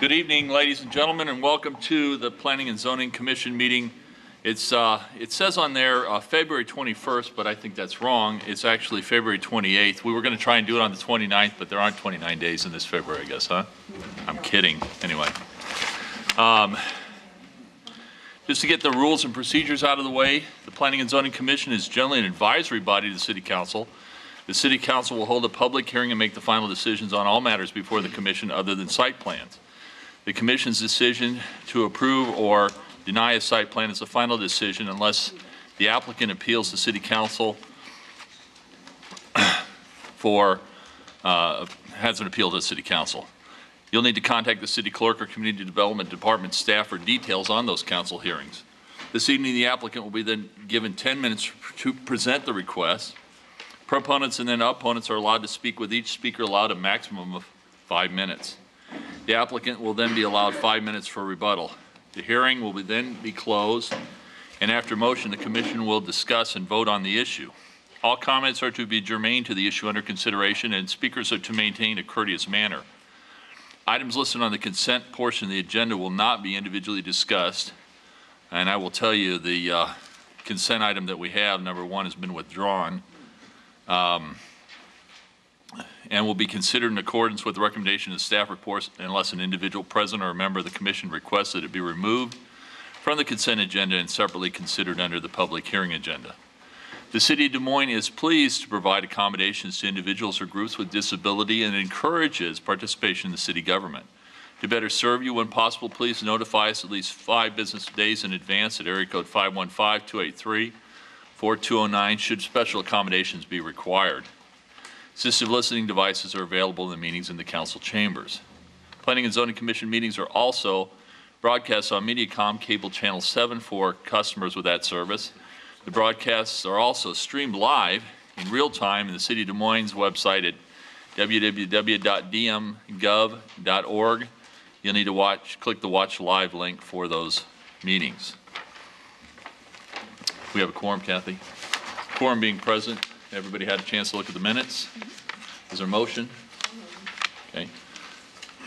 Good evening, ladies and gentlemen, and welcome to the Planning and Zoning Commission meeting. It says on there February 21st, but I think that's wrong. It's actually February 28th. We were going to try and do it on the 29th, but there aren't 29 days in this February, I guess, huh? I'm kidding. Anyway. Just to get the rules and procedures out of the way, the Planning and Zoning Commission is generally an advisory body to the City Council. The City Council will hold a public hearing and make the final decisions on all matters before the Commission other than site plans. The Commission's decision to approve or deny a site plan is the final decision unless the applicant appeals to City Council has an appeal to the City Council. You'll need to contact the City Clerk or Community Development Department staff for details on those council hearings. This evening, the applicant will be then given 10 minutes to present the request. Proponents and then opponents are allowed to speak, with each speaker allowed a maximum of 5 minutes. The applicant will then be allowed 5 minutes for rebuttal. The hearing will then be closed, and after motion, the Commission will discuss and vote on the issue. All comments are to be germane to the issue under consideration, and speakers are to maintain a courteous manner. Items listed on the consent portion of the agenda will not be individually discussed, and I will tell you the consent item that we have, number 1, has been withdrawn and will be considered in accordance with the recommendation of the staff reports unless an individual present or a member of the Commission requests that it be removed from the consent agenda and separately considered under the public hearing agenda. The City of Des Moines is pleased to provide accommodations to individuals or groups with disability and encourages participation in the city government. To better serve you, when possible, please notify us at least 5 business days in advance at area code 515-283-4209 should special accommodations be required. Assistive listening devices are available in the meetings in the council chambers. Planning and Zoning Commission meetings are also broadcast on Mediacom Cable Channel 7 for customers with that service. The broadcasts are also streamed live in real time in the City of Des Moines website at www.dmgov.org. You'll need to click the Watch Live link for those meetings. We have a quorum, Kathy. Quorum being present, everybody had a chance to look at the minutes. Is there a motion? Okay.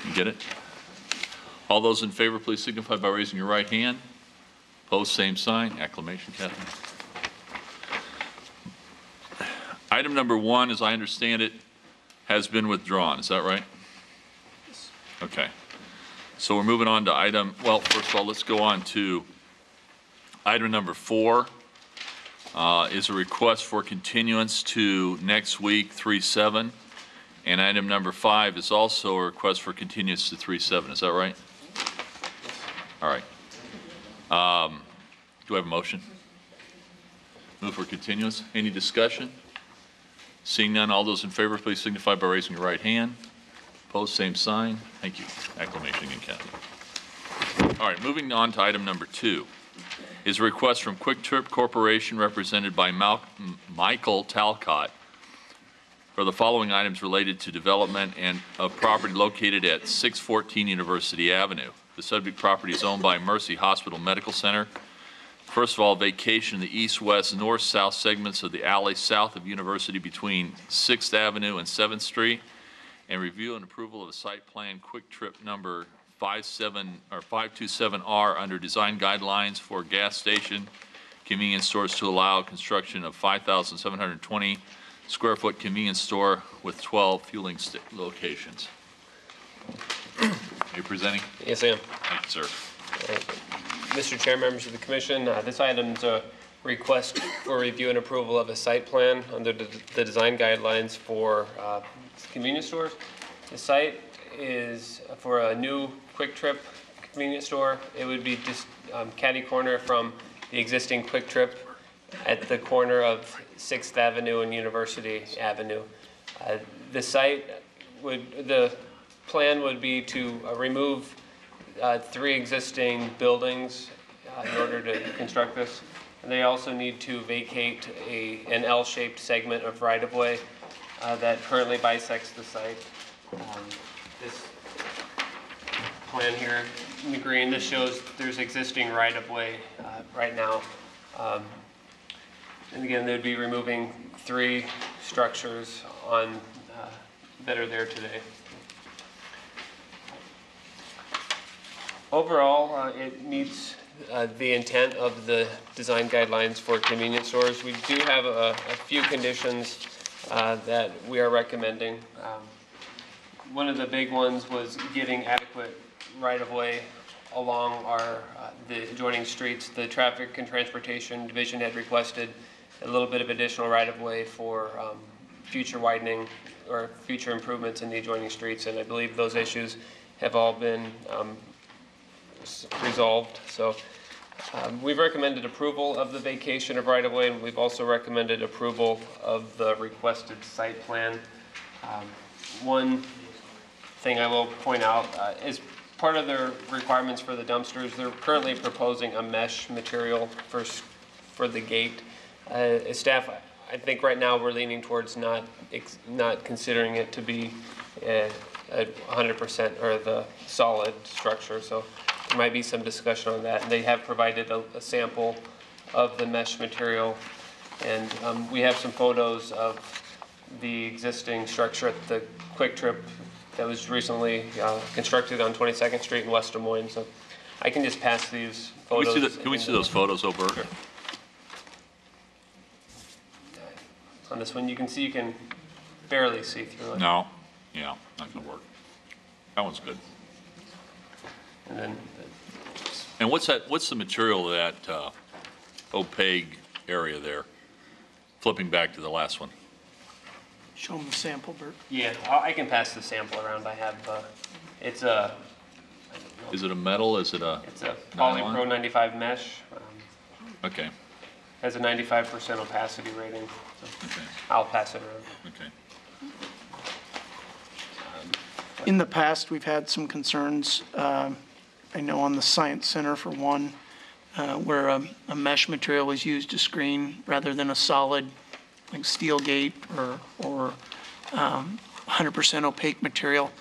You get it? All those in favor, please signify by raising your right hand. Opposed, same sign. Acclamation, Kathy. Item number 1, as I understand it, has been withdrawn. Is that right? Yes. Okay. So we're moving on to first of all, let's go on to item number 4. Is a request for continuance to next week, 3/7. And item number 5 is also a request for continuance to 3/7. Is that right? All right. Do I have a motion? Move for continuance. Any discussion? Seeing none, all those in favor, please signify by raising your right hand. Opposed, same sign. Thank you. Acclamation again, Kathy. All right, moving on to item number 2 is a request from Quick Trip Corporation represented by Michael Talcott for the following items related to development and of property located at 614 University Avenue. The subject property is owned by Mercy Hospital Medical Center. First of all, vacation in the east, west, north, south segments of the alley south of University between 6th Avenue and 7th Street, and review and approval of a site plan Quick Trip number 527R under design guidelines for gas station convenience stores to allow construction of 5,720 square foot convenience store with 12 fueling locations. Are you presenting? Yes, I am. Thank you, sir. Mr. Chair, members of the Commission, this item is a request for review and approval of a site plan under the design guidelines for convenience stores. The site is for a new Quick Trip convenience store. It would be just catty corner from the existing Quick Trip at the corner of 6th Avenue and University Avenue. The plan would be to remove 3 existing buildings in order to construct this. And they also need to vacate an L-shaped segment of right-of-way that currently bisects the site. This plan here in the green, this shows there's existing right-of-way right now. And again, they'd be removing 3 structures that are there today. Overall, it meets the intent of the design guidelines for convenience stores. We do have a few conditions that we are recommending. One of the big ones was getting adequate right-of-way along the adjoining streets. The Traffic and Transportation Division had requested a little bit of additional right-of-way for future widening or future improvements in the adjoining streets, and I believe those issues have all been resolved. So we've recommended approval of the vacation of right-of-way, and we've also recommended approval of the requested site plan. One thing I will point out is part of their requirements for the dumpsters, they're currently proposing a mesh material for the gate. As staff, I think right now we're leaning towards not considering it to be a 100% or the solid structure. So there might be some discussion on that. And they have provided a sample of the mesh material, and we have some photos of the existing structure at the Quick Trip that was recently constructed on 22nd Street in West Des Moines. So I can just pass these photos. Can we see those photos, O'Bert? Sure. On this one, you can see you can barely see through it. No. Yeah, not going to work. That one's good. And then, And what's the material of that opaque area there? Flipping back to the last one. Show them the sample, Bert. yeah, I can pass the sample around. I have, it's a Is it a metal? Is it a nylon? Polypro 95 mesh. Okay. Has a 95% opacity rating. So Okay. I'll pass it around. Okay. In the past, we've had some concerns, I know on the Science Center for one, where a mesh material was used to screen rather than a solid, like steel gate or 100% opaque material.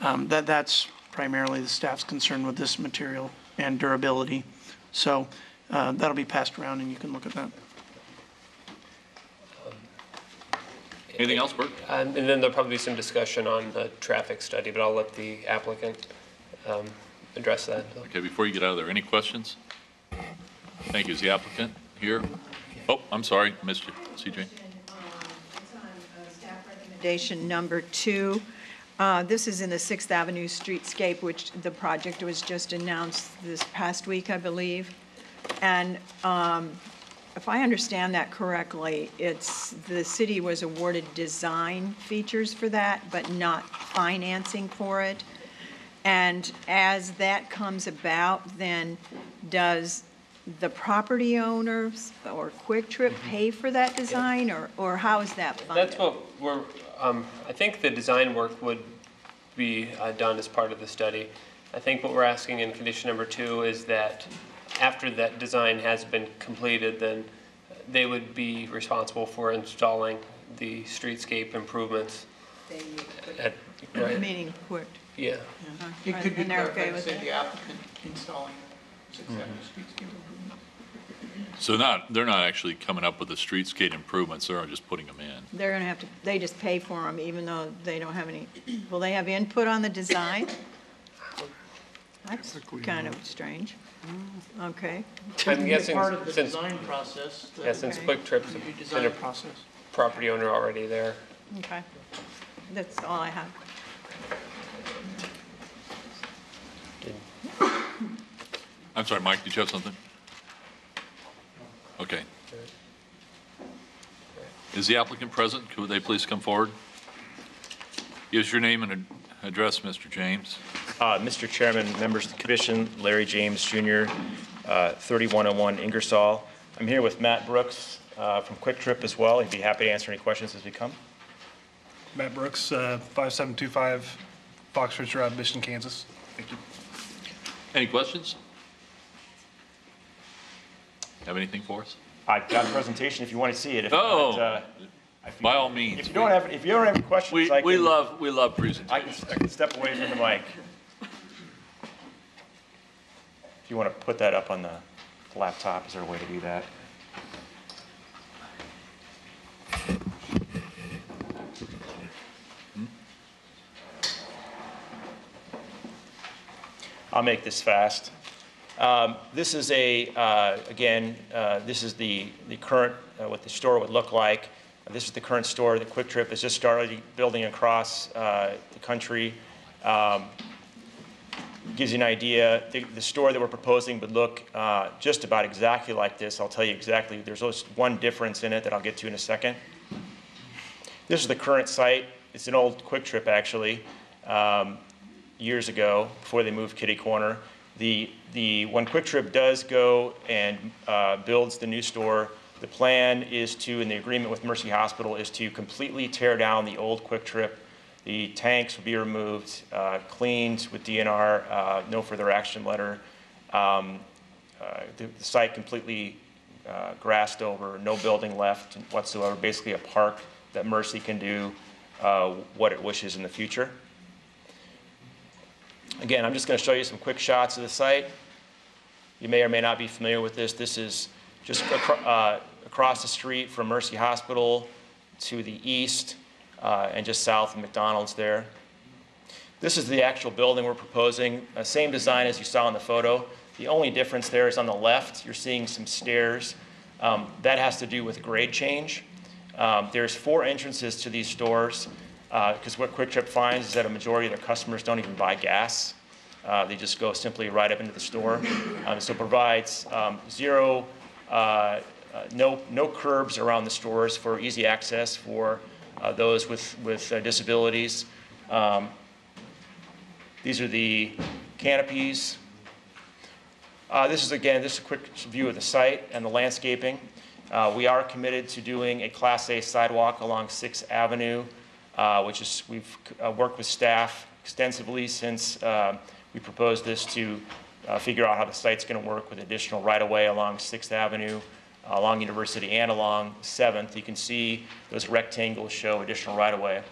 That's primarily the staff's concern with this material and durability. So that'll be passed around and you can look at that. Anything else, Bert? And then there'll probably be some discussion on the traffic study, but I'll let the applicant address that. Okay, before you get out of there, any questions? Thank you. Is the applicant here? Oh, I'm sorry, missed you. CJ? It's on staff recommendation number 2. This is in the 6th Avenue streetscape, which the project was just announced this past week, I believe. And if I understand that correctly, the city was awarded design features for that, but not financing for it. And as that comes about, then does the property owners or Quick Trip pay for that design, or how is that funded? That's what we're, I think the design work would be done as part of the study. I think what we're asking in condition number 2 is that after that design has been completed, then they would be responsible for installing the streetscape improvements. Right. Meaning Quick. Yeah. It could be And they're okay clarified to with say that? the applicant installing the 6th Avenue streetscape improvement. So they're not actually coming up with the streetscape improvements, they're just putting them in. They're going to have to, they just pay for them even though they don't have any, will they have input on the design? That's kind of strange. Okay. I'm guessing Part of the since, design process. yeah, since Okay. Quick Trip's The been design a process. property owner already there. Okay. That's all I have. I'm sorry, Mike, did you have something? Okay. Is the applicant present? Could they please come forward? Give us your name and address, Mr. James. Mr. Chairman, members of the commission, Larry James Jr., 3101 Ingersoll. I'm here with Matt Brooks from Quick Trip as well. He'd be happy to answer any questions as we come. Matt Brooks, 5725 Fox Ridge Road, Mission, Kansas. Thank you. Any questions? Have anything for us? I've got a presentation if you want to see it. If Oh, not, by all means. if you don't have any questions, We love presentations. I can step away from the mic. If you want to put that up on the laptop, is there a way to do that? I'll make this fast. This is this is the current, what the store would look like. This is the current store that Quick Trip has just started building across the country. Gives you an idea. The store that we're proposing would look just about exactly like this. I'll tell you exactly. There's just one difference in it that I'll get to in a second. This is the current site. It's an old Quick Trip, actually, years ago, before they moved Kitty Corner. When Quick Trip does go and builds the new store, the plan is to, in the agreement with Mercy Hospital, is to completely tear down the old Quick Trip. The tanks will be removed, cleaned with DNR, no further action letter. The site completely grassed over, no building left whatsoever, basically a park that Mercy can do what it wishes in the future. Again, I'm just going to show you some quick shots of the site. You may or may not be familiar with this. This is just across the street from Mercy Hospital to the east. And just south of McDonald's there. This is the actual building we're proposing. Same design as you saw in the photo. The only difference there is on the left, you're seeing some stairs. That has to do with grade change. There's 4 entrances to these stores because what Quick Trip finds is that a majority of their customers don't even buy gas. They just go simply right up into the store. So it provides no curbs around the stores for easy access for those with disabilities. These are the canopies. This is a quick view of the site and the landscaping. We are committed to doing a Class A sidewalk along 6th Avenue, we've worked with staff extensively since we proposed this to figure out how the site's going to work with additional right-of-way along 6th Avenue. Along University and along 7th. You can see those rectangles show additional right-of-way.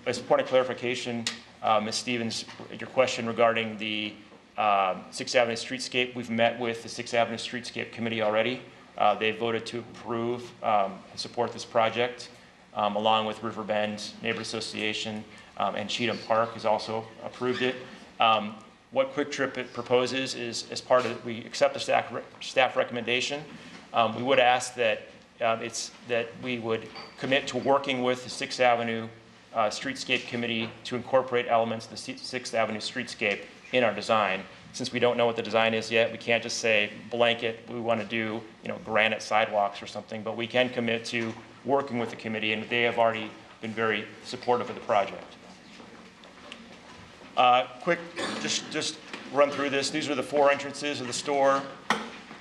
As a point of clarification, Ms. Stevens, your question regarding the 6th Avenue Streetscape, we've met with the 6th Avenue Streetscape Committee already. They voted to approve and support this project, along with Riverbend Neighborhood Association, and Cheatham Park has also approved it. What Quick Trip proposes is, as part of it, we accept the staff recommendation. We would ask that we would commit to working with the 6th Avenue Streetscape Committee to incorporate elements of the 6th Avenue Streetscape in our design. Since we don't know what the design is yet, we can't just say blanket, we want to do granite sidewalks or something, but we can commit to working with the committee, and they have already been very supportive of the project. Quick, just run through this. These are the 4 entrances of the store,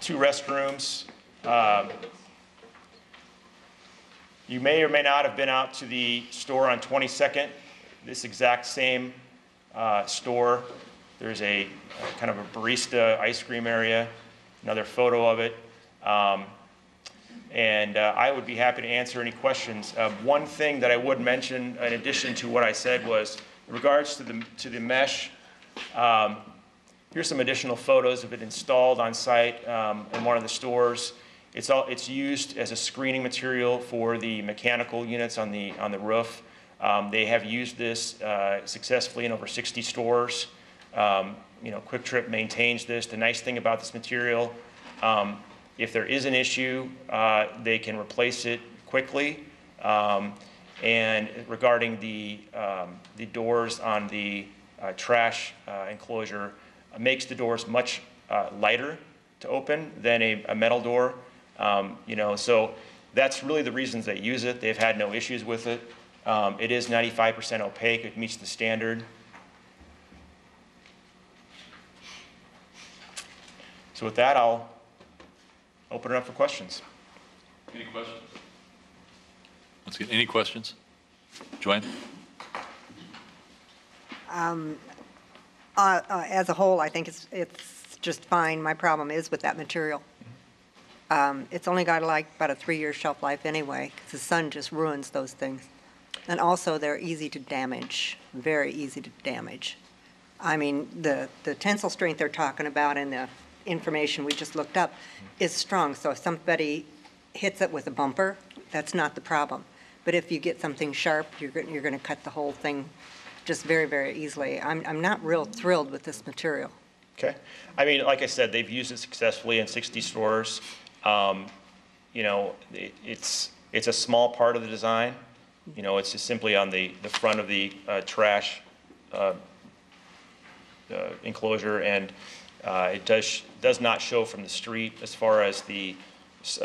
2 restrooms. You may or may not have been out to the store on 22nd, this exact same store. There's a kind of a barista ice cream area, another photo of it. And I would be happy to answer any questions. One thing that I would mention in addition to what I said was, in regards to the mesh, here's some additional photos of it installed on site in one of the stores. It's used as a screening material for the mechanical units on the roof. They have used this successfully in over 60 stores. Quick Trip maintains this. The nice thing about this material, if there is an issue, they can replace it quickly. And regarding the doors on the trash enclosure, makes the doors much lighter to open than a metal door. So that's really the reasons they use it. They've had no issues with it. It is 95% opaque. It meets the standard. So with that, I'll open it up for questions. Any questions? Let's get any questions. Joanne? As a whole, I think it's just fine. My problem is with that material. It's only got about a 3-year shelf life anyway, because the sun just ruins those things. And also, they're easy to damage, very easy to damage. I mean, the tensile strength they're talking about and the information we just looked up is strong. So if somebody hits it with a bumper, that's not the problem. But if you get something sharp, you're going to cut the whole thing just very, very easily. I'm not real thrilled with this material. Okay. I mean, like I said, they've used it successfully in 60 stores. You know, it's a small part of the design. You know, it's just simply on the front of the trash enclosure, and it does not show from the street as far as the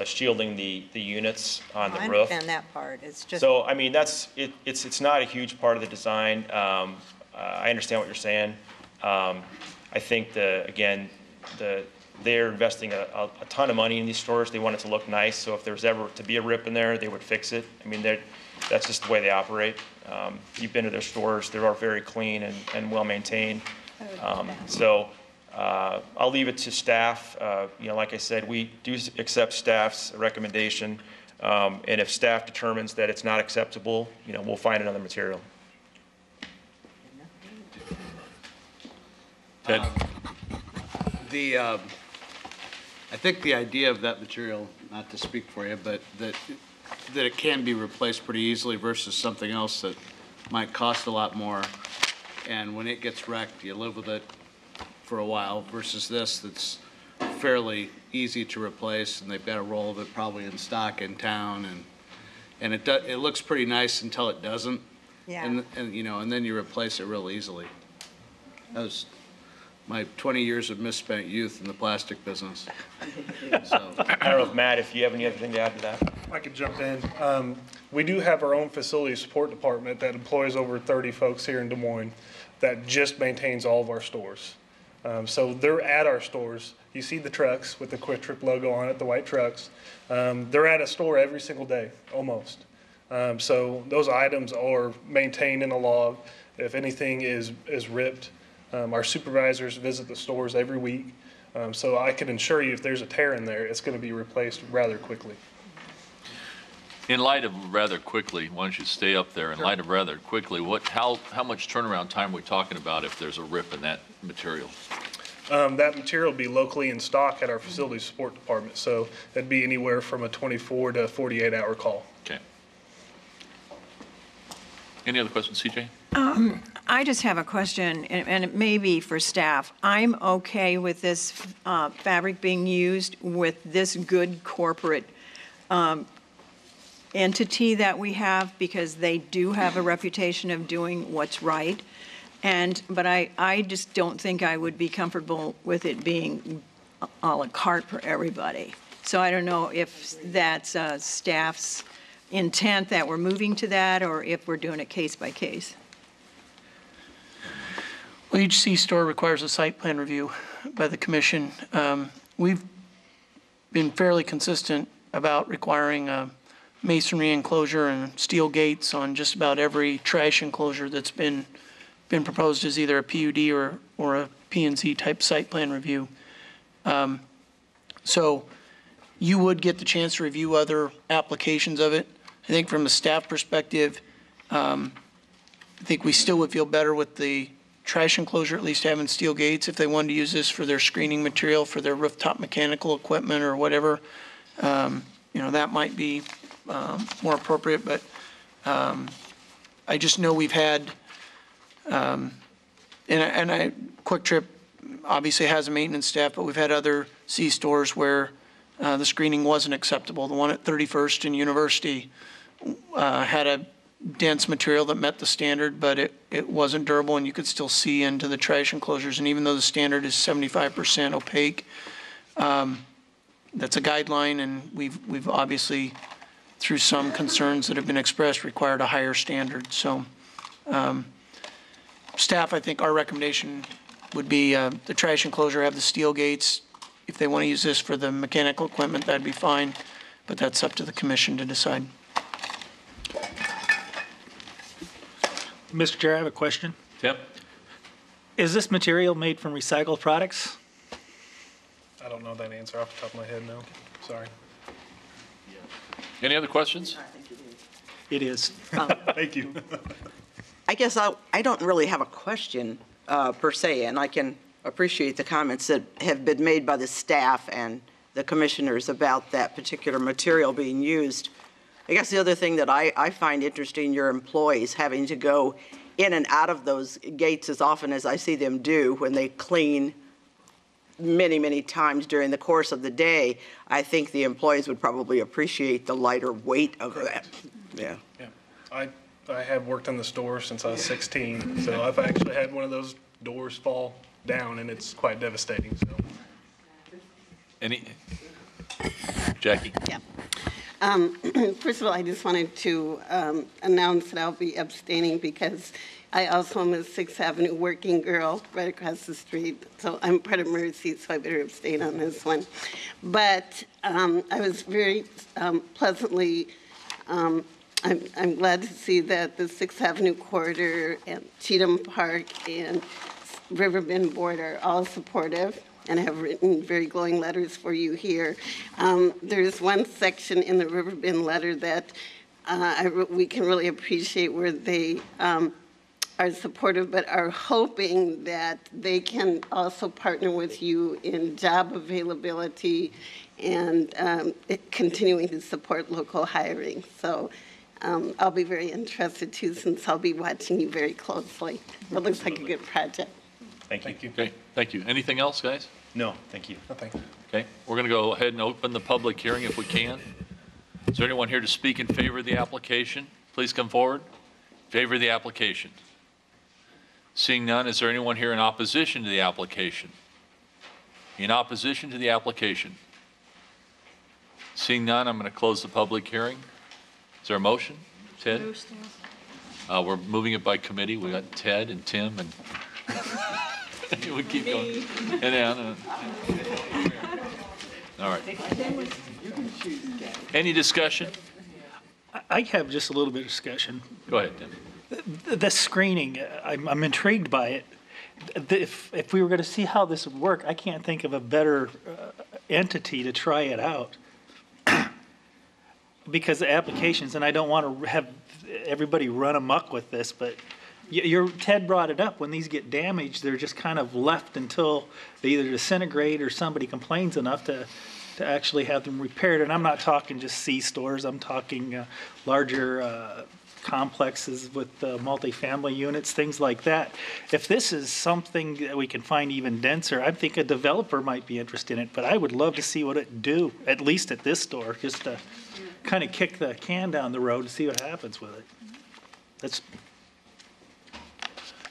shielding the units on the I roof. understand that part. It's just, So, I mean, it's not a huge part of the design. I understand what you're saying. I think they're investing a ton of money in these stores. They want it to look nice, so if there's ever to be a rip in there, they would fix it. I mean, that's just the way they operate. You've been to their stores, they are very clean and well-maintained. So I'll leave it to staff. You know, like I said, we do accept staff's recommendation, and if staff determines that it's not acceptable, you know, we'll find another material. Ted? I think the idea of that material, not to speak for you, but that it can be replaced pretty easily versus something else that might cost a lot more. And when it gets wrecked, you live with it for a while versus this that's fairly easy to replace, and they've got a roll of it probably in stock in town, and it looks pretty nice until it doesn't. yeah. And you know, and then you replace it real easily. That was my 20 years of misspent youth in the plastic business. So, I don't know if, Matt, if you have anything to add to that? I could jump in. We do have our own facility support department that employs over 30 folks here in Des Moines that just maintains all of our stores. So they're at our stores. You see the trucks with the Quick Trip logo on it, the white trucks. They're at a store every single day, almost. So those items are maintained in a log. If anything is ripped, our supervisors visit the stores every week. So I can assure you if there's a tear in there, it's going to be replaced rather quickly. In light of rather quickly, why don't you stay up there? In light of rather quickly, how much turnaround time are we talking about if there's a rip in that material? That material will be locally in stock at our facility support department, so that'd be anywhere from a 24 to 48-hour call. Okay. Any other questions, CJ? I just have a question, and it may be for staff. I'm okay with this fabric being used with this good corporate entity that we have, because they do have a reputation of doing what's right. But I just don't think I would be comfortable with it being a la carte for everybody. So I don't know if that's staff's intent that we're moving to that, or if we're doing it case by case. Well, each C-store requires a site plan review by the commission. We've been fairly consistent about requiring a masonry enclosure and steel gates on just about every trash enclosure that's been proposed as either a PUD or a P&Z type site plan review. So you would get the chance to review other applications of it. I think from a staff perspective, I think we still would feel better with the trash enclosure at least having steel gates if they wanted to use this for their screening material for their rooftop mechanical equipment or whatever. You know, that might be more appropriate, but I just know we've had, Quick Trip obviously has a maintenance staff, but we've had other C stores where the screening wasn't acceptable. The one at 31st and University had a dense material that met the standard, but it wasn't durable, and you could still see into the trash enclosures. And even though the standard is 75% opaque, that's a guideline, and we've obviously, through some concerns that have been expressed, required a higher standard. So staff, I think our recommendation would be the trash enclosure have the steel gates. If they want to use this for the mechanical equipment, that'd be fine, but that's up to the commission to decide. Mr. Chair, I have a question. Tim? Is this material made from recycled products? I don't know that answer off the top of my head, no. Sorry. Any other questions? It is. Thank you. I guess I don't really have a question per se, and I can appreciate the comments that have been made by the staff and the commissioners about that particular material being used. I guess the other thing that I find interesting, your employees having to go in and out of those gates as often as I see them do when they clean many, many times during the course of the day, I think the employees would probably appreciate the lighter weight of that. Yeah. Yeah. I have worked in the store since I was 16, so I've actually had one of those doors fall down, and it's quite devastating, so. Jackie? Yeah. First of all, I just wanted to announce that I'll be abstaining because I also am a 6th Avenue working girl right across the street. So I'm part of Mercy, so I better abstain on this one. But I was very pleasantly, I'm glad to see that the 6th Avenue corridor and Cheatham Park and Riverbend Board are all supportive, and I have written very glowing letters for you here. There's one section in the Riverbend letter that we can really appreciate where they are supportive, but are hoping that they can also partner with you in job availability and continuing to support local hiring. So I'll be very interested too, since I'll be watching you very closely. It looks like a good project. Thank you. Okay, thank you. Anything else, guys? No, thank you. Nothing. Okay, we're going to go ahead and open the public hearing if we can. Is there anyone here to speak in favor of the application? Please come forward. Favor of the application. Seeing none, is there anyone here in opposition to the application? In opposition to the application? Seeing none, I'm going to close the public hearing. Is there a motion? Ted? We're moving it by committee. We got Ted and Tim and we keep going. And Anna. All right. Any discussion? I have just a little bit of discussion. Go ahead, Tim. The screening, I'm intrigued by it. If we were going to see how this would work, I can't think of a better entity to try it out. Because the applications, and I don't want to have everybody run amok with this, but Ted brought it up. When these get damaged, they're just kind of left until they either disintegrate or somebody complains enough to actually have them repaired. And I'm not talking just C-stores. I'm talking larger complexes with multifamily units, things like that. If this is something that we can find even denser, I think a developer might be interested in it, but I would love to see what it do, at least at this store, just to kind of kick the can down the road and see what happens with it. That's.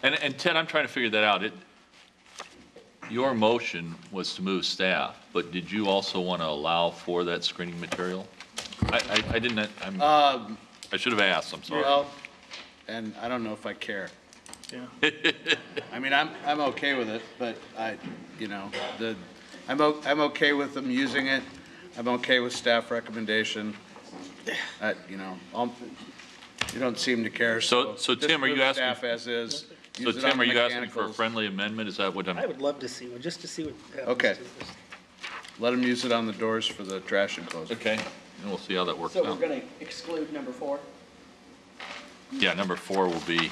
And Ted, I'm trying to figure that out. Your motion was to move staff, but did you also want to allow for that screening material? I didn't, I should have asked, I'm sorry. Well, and I don't know if I care. Yeah. I mean, I'm okay with it, but I'm okay with them using it. I'm okay with staff recommendation. You don't seem to care. So just Tim, are move you asking? staff as is. So Use it Tim, on are the you asking for a mechanicals. friendly amendment? Is that what I'm? I would love to see one, just to see what happens. Okay. to this. Let them use it on the doors for the trash enclosure. Okay, and we'll see how that works So we're out. going to exclude number 4? Yeah, number 4 will be,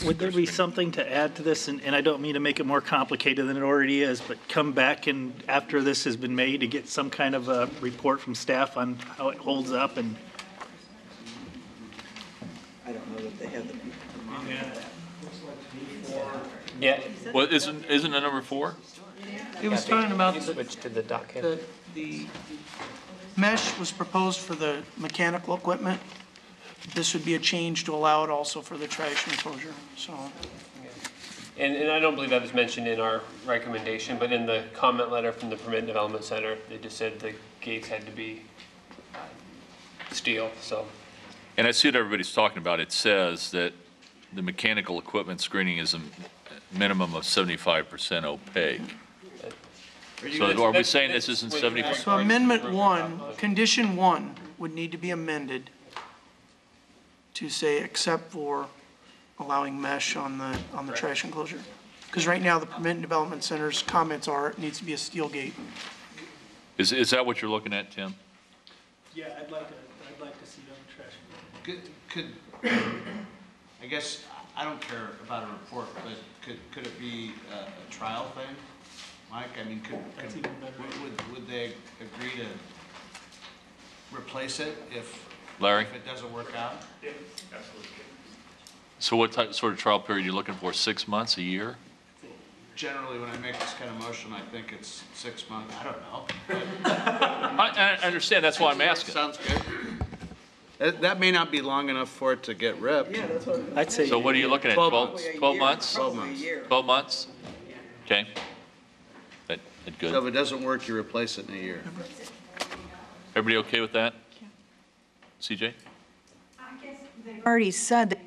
Would there be something to add to this, and I don't mean to make it more complicated than it already is, but come back and after this has been made to get some kind of a report from staff on how it holds up and. I don't know that they have the people. Yeah, well, isn't it number 4? It was talking about switch to the docket. the mesh was proposed for the mechanical equipment. This would be a change to allow it also for the trash enclosure, so. And I don't believe that was mentioned in our recommendation, but in the comment letter from the Permit and Development Center, they just said the gates had to be steel, so. And I see what everybody's talking about. It says that the mechanical equipment screening is a minimum of 75% opaque. So are we saying this isn't 70%? So amendment 1, condition 1 would need to be amended to say except for allowing mesh on the trash enclosure. Because right now, the Permit and Development Center's comments are it needs to be a steel gate. Is that what you're looking at, Tim? Yeah, I'd like to see it on the trash. Could I guess, I don't care about a report, but could it be a trial thing? Mike, I mean, That's even better. would they agree to replace it if Larry? it doesn't work out? So what sort of trial period are you looking for? 6 months, a year? Generally, when I make this kind of motion, I think it's 6 months. I don't know. I understand, that's why I'm asking. Sounds good. That may not be long enough for it to get ripped. Yeah, that's what. I'd say. So what are you looking at, 12 12 months. 12 months? 12 Probably a months. year. 12 months? Okay. That So good. if it doesn't work, you replace it in a year. Everybody okay with that? CJ? Already said that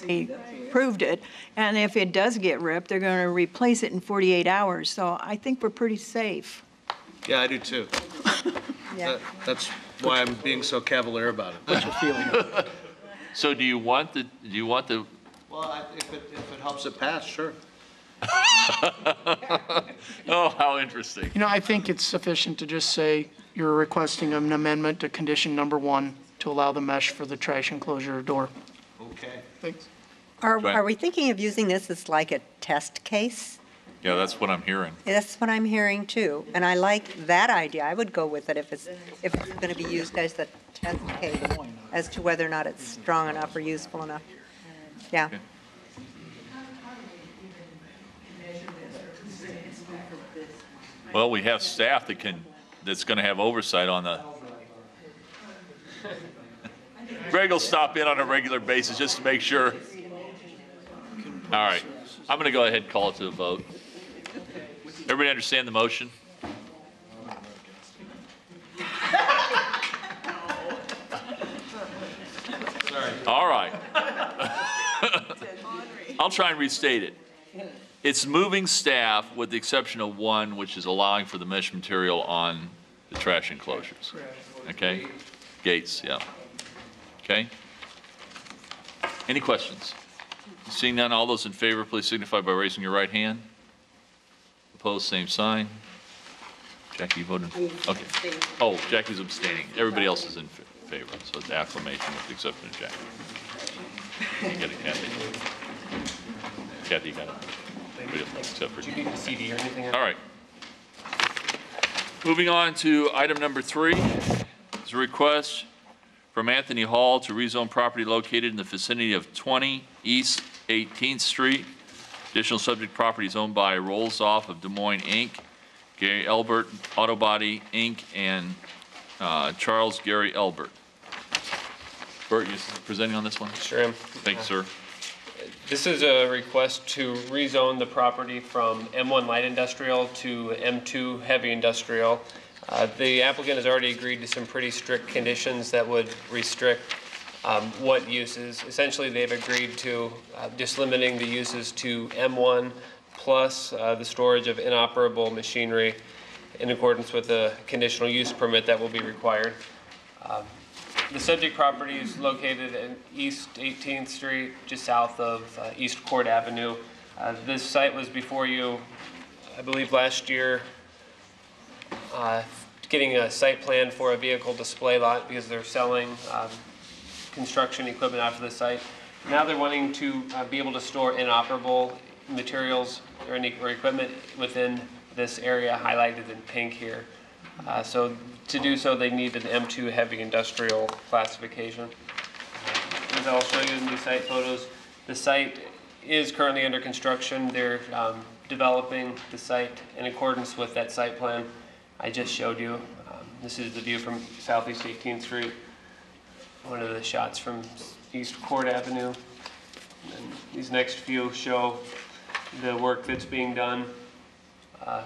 they proved it, and if it does get ripped, they're going to replace it in 48 hours, so I think we're pretty safe. Yeah, I do too. Yeah. That's why I'm being so cavalier about it. What's your feeling? So do you want the, Well, if it helps it pass, sure. oh, how interesting. You know, I think it's sufficient to just say you're requesting an amendment to condition number 1 to allow the mesh for the trash enclosure door. Okay. Thanks. Are we thinking of using this as like a test case? Yeah, that's what I'm hearing. That's what I'm hearing too, and I like that idea. I would go with it if it's going to be used as the test case as to whether or not it's strong enough or useful enough. Yeah. Okay. Well, we have staff that's going to have oversight on the. Greg will stop in on a regular basis just to make sure. All right, I'm going to go ahead and call it to a vote. Everybody understand the motion? All right. I'll try and restate it. It's moving staff with the exception of 1, which is allowing for the mesh material on the trash enclosures. Okay? Gates, yeah. Okay? Any questions? Seeing none, all those in favor, please signify by raising your right hand. Opposed, same sign. Jackie, you voted? Okay. Oh, Jackie's abstaining. Everybody else is in favor, so it's acclamation with the exception of Jackie. You get it, Kathy? Kathy, you got it? Everybody else except for Do you need a CD or anything? all right. Moving on to item number 3. It's a request from Anthony Hall to rezone property located in the vicinity of 20 East 18th Street. Additional subject property is owned by Rolls Off of Des Moines, Inc., Gary Elbert Auto Body, Inc., and Charles Gary Elbert. Bert, you presenting on this one? Sure am. Thank you, sir. This is a request to rezone the property from M1 Light Industrial to M2 Heavy Industrial. The applicant has already agreed to some pretty strict conditions that would restrict what uses. Essentially, they've agreed to just limiting the uses to M1 plus the storage of inoperable machinery in accordance with the conditional use permit that will be required. The subject property is located in East 18th Street, just south of East Court Avenue. This site was before you, I believe, last year, getting a site plan for a vehicle display lot because they're selling construction equipment out of the site. Now they're wanting to be able to store inoperable materials or equipment within this area highlighted in pink here. So to do so, they need an M2 heavy industrial classification. As I'll show you in the site photos, the site is currently under construction. They're developing the site in accordance with that site plan I just showed you. This is the view from Southeast 18th Street. One of the shots from East Court Avenue. And these next few show the work that's being done,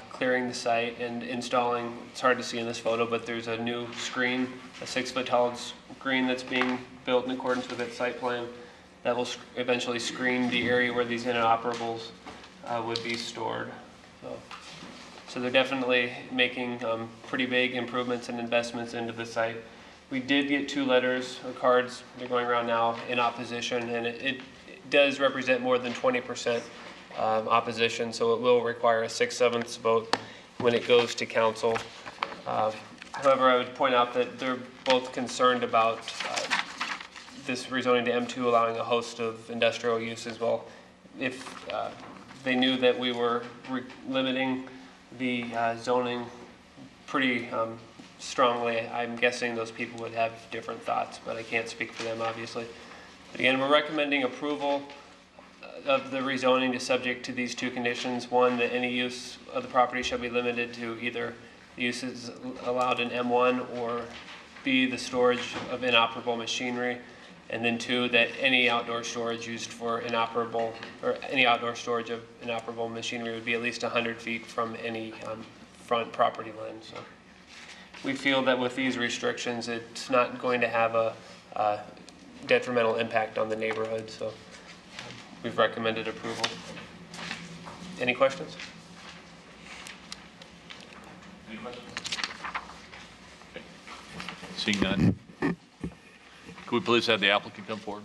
clearing the site and installing, it's hard to see in this photo, but there's a new screen, a 6-foot tall screen that's being built in accordance with that site plan that will eventually screen the area where these inoperables would be stored. So they're definitely making pretty big improvements and investments into the site. We did get 2 letters or cards, they're going around now, in opposition, and it does represent more than 20% opposition, so it will require a 6/7 vote when it goes to council. However, I would point out that they're both concerned about this rezoning to M2 allowing a host of industrial use as well. If they knew that we were limiting the zoning pretty strongly, I'm guessing those people would have different thoughts, but I can't speak for them, obviously. Again, we're recommending approval of the rezoning to subject to these two conditions. One, that any use of the property shall be limited to either uses allowed in M1 or B, the storage of inoperable machinery. And then two, that any outdoor storage used for inoperable, or any outdoor storage of inoperable machinery would be at least 100 feet from any front property line. So we feel that with these restrictions, it's not going to have a detrimental impact on the neighborhood. So we've recommended approval. Any questions? Any questions? Okay. Seeing none. Could we please have the applicant come forward?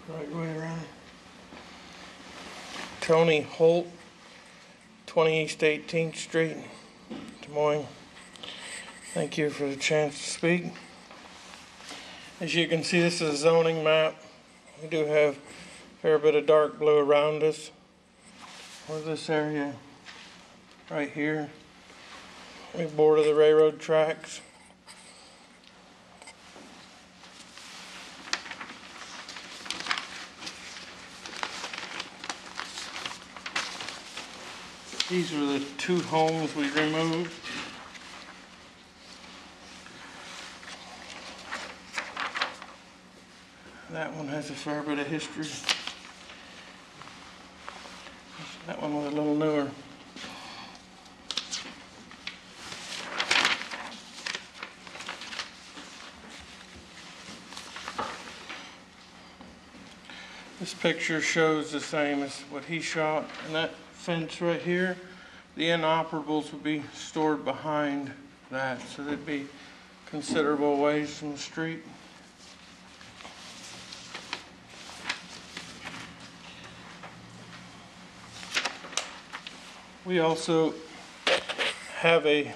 Right way around. Tony Holt, 20 East 18th Street, Des Moines. Thank you for the chance to speak. As you can see, this is a zoning map. We do have a fair bit of dark blue around us. Or this area right here. We border the railroad tracks. These are the two homes we removed. That one has a fair bit of history. That one was a little newer. This picture shows the same as what he shot, and that fence right here, the inoperables would be stored behind that, so they'd be considerable ways from the street. We also have a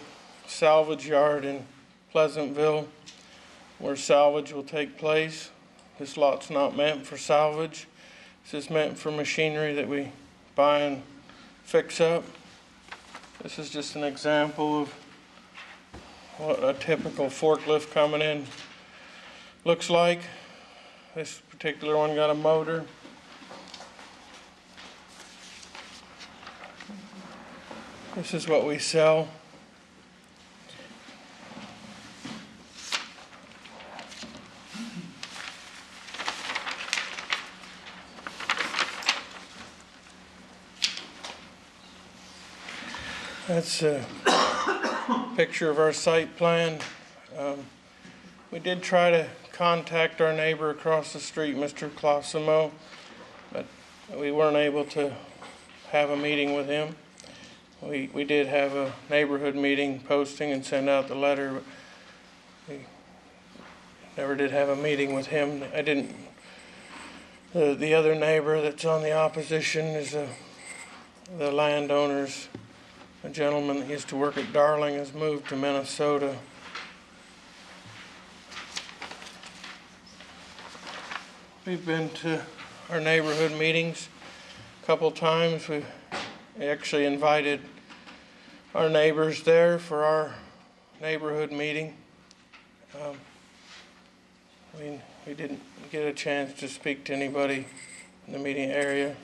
salvage yard in Pleasantville where salvage will take place. This lot's not meant for salvage. This is meant for machinery that we buy and fix up. This is just an example of what a typical forklift coming in looks like. This particular one got a motor. This is what we sell. That's a picture of our site plan. We did try to contact our neighbor across the street, Mr. Clausimo, but we weren't able to have a meeting with him. We did have a neighborhood meeting posting and send out the letter, but we never did have a meeting with him. I didn't. The other neighbor that's on the opposition is the landowners. A gentleman that used to work at Darling has moved to Minnesota. We've been to our neighborhood meetings a couple times. We actually invited our neighbors there for our neighborhood meeting. We didn't get a chance to speak to anybody in the meeting area.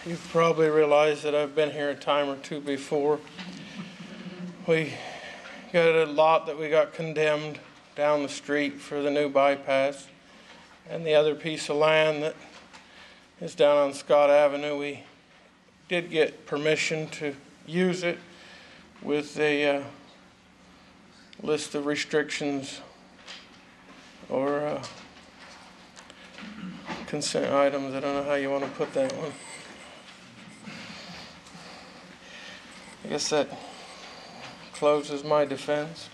You've probably realized that I've been here a time or two before. We got a lot that we got condemned down the street for the new bypass. And the other piece of land that is down on Scott Avenue, we did get permission to use it with a list of restrictions or consent items. I don't know how you want to put that one. I guess that closes my defense.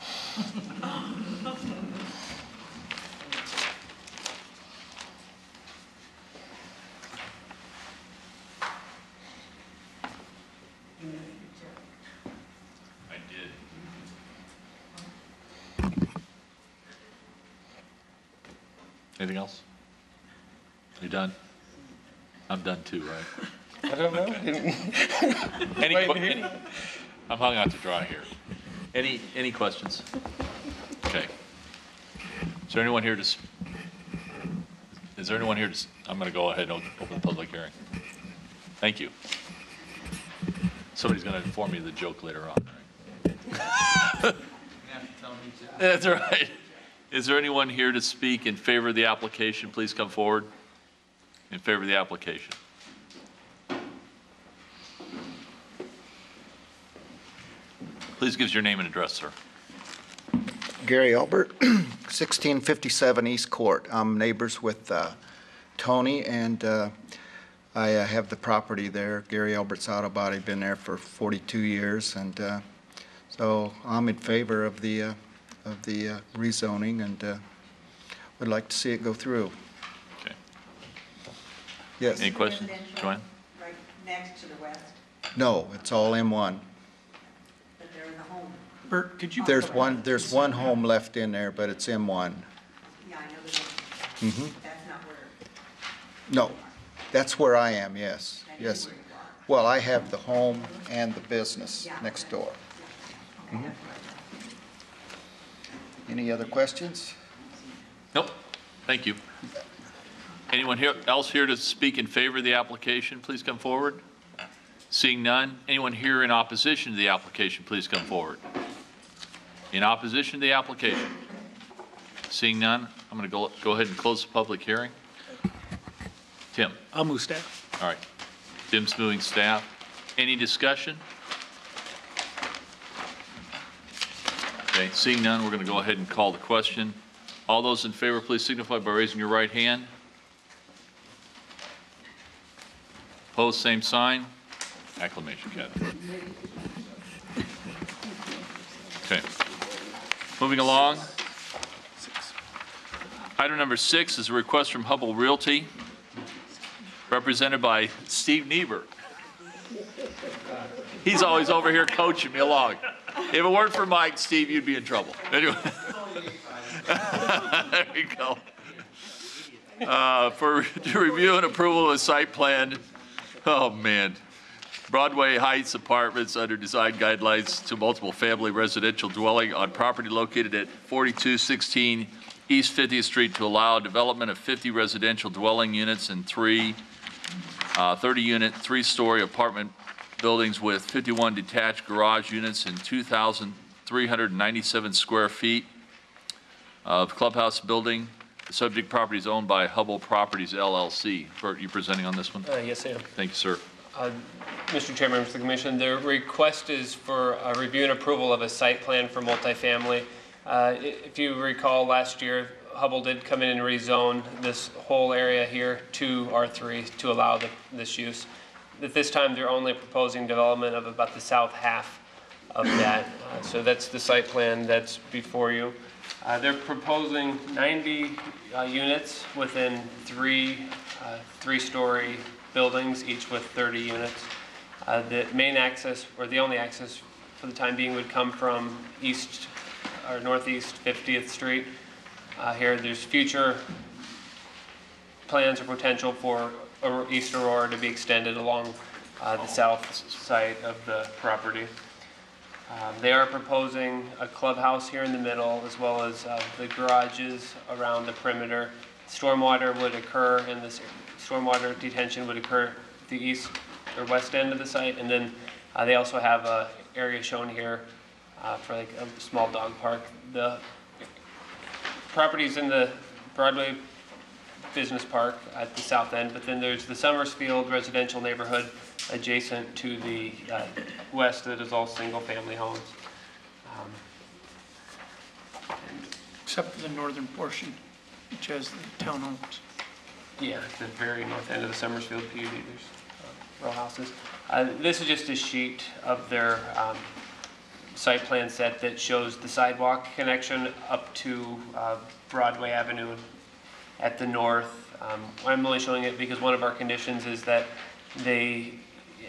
Anything else? You done? I'm done too, right? I don't know. I'm hung out to dry here. Any questions? Okay. Is there anyone here to, I'm going to go ahead and open the public hearing. Thank you. Somebody's going to inform me of the joke later on, right? That's right. Is there anyone here to speak in favor of the application? Please come forward. In favor of the application. Please give us your name and address, sir. Gary Albert, 1657 East Court. I'm neighbors with Tony, and I have the property there, Gary Albert's Auto Body, been there for 42 years, and so I'm in favor of the rezoning, and would like to see it go through. Okay. Yes. Any questions, Joanne? Right next to the west, No, it's all M1. but they're in the home. Bert, could you? There's one home left in there, but it's M1. Yeah, I know the Mm-hmm. That's not where. No, that's where I am, yes, yes. Well, I have the home and the business next door. Mhm. Any other questions? Nope. Thank you. Anyone else here to speak in favor of the application, please come forward. Seeing none, anyone here in opposition to the application, please come forward. In opposition to the application? Seeing none, I'm going to go ahead and close the public hearing. Tim? I'll move staff. All right. Tim's moving staff. Any discussion? Okay, seeing none, we're going to go ahead and call the question. All those in favor, please signify by raising your right hand. Opposed, same sign. Acclamation, Kathy. Okay. Moving along. Item number 6 is a request from Hubble Realty, represented by Steve Niebuhr. He's always over here coaching me along. If it weren't for Mike, Steve, you'd be in trouble. Anyway. There you go. To review and approval of a site plan, oh man, Broadway Heights Apartments under design guidelines to multiple family residential dwelling on property located at 4216 East 50th Street to allow development of 50 residential dwelling units and 30-unit, 3-story apartment buildings with 51 detached garage units and 2,397 square feet of clubhouse building. The subject property is owned by Hubble Properties, LLC. Bert, you presenting on this one? Yes, I am. Thank you, sir. Mr. Chair, members of the commission, the request is for a review and approval of a site plan for multifamily. If you recall, last year, Hubble did come in and rezone this whole area here to R3 to allow this use. At this time, they're only proposing development of about the south half of that. So that's the site plan that's before you. They're proposing 90 units within three-story buildings, each with 30 units. The main access, or the only access for the time being, would come from east or northeast 50th Street. Here, there's future plans or potential for East Aurora to be extended along the south side of the property. They are proposing a clubhouse here in the middle, as well as the garages around the perimeter. Stormwater would occur, and this stormwater detention would occur at the east or west end of the site. And then they also have an area shown here for like a small dog park. The property's in the Broadway Business Park at the south end, but then there's the Summersfield residential neighborhood adjacent to the west that is all single-family homes. Except for the northern portion, which has the townhomes. Yeah, at the very north end of the Summersfield PUD, there's row houses. This is just a sheet of their site plan set that shows the sidewalk connection up to Broadway Avenue at the north. I'm only showing it because one of our conditions is that they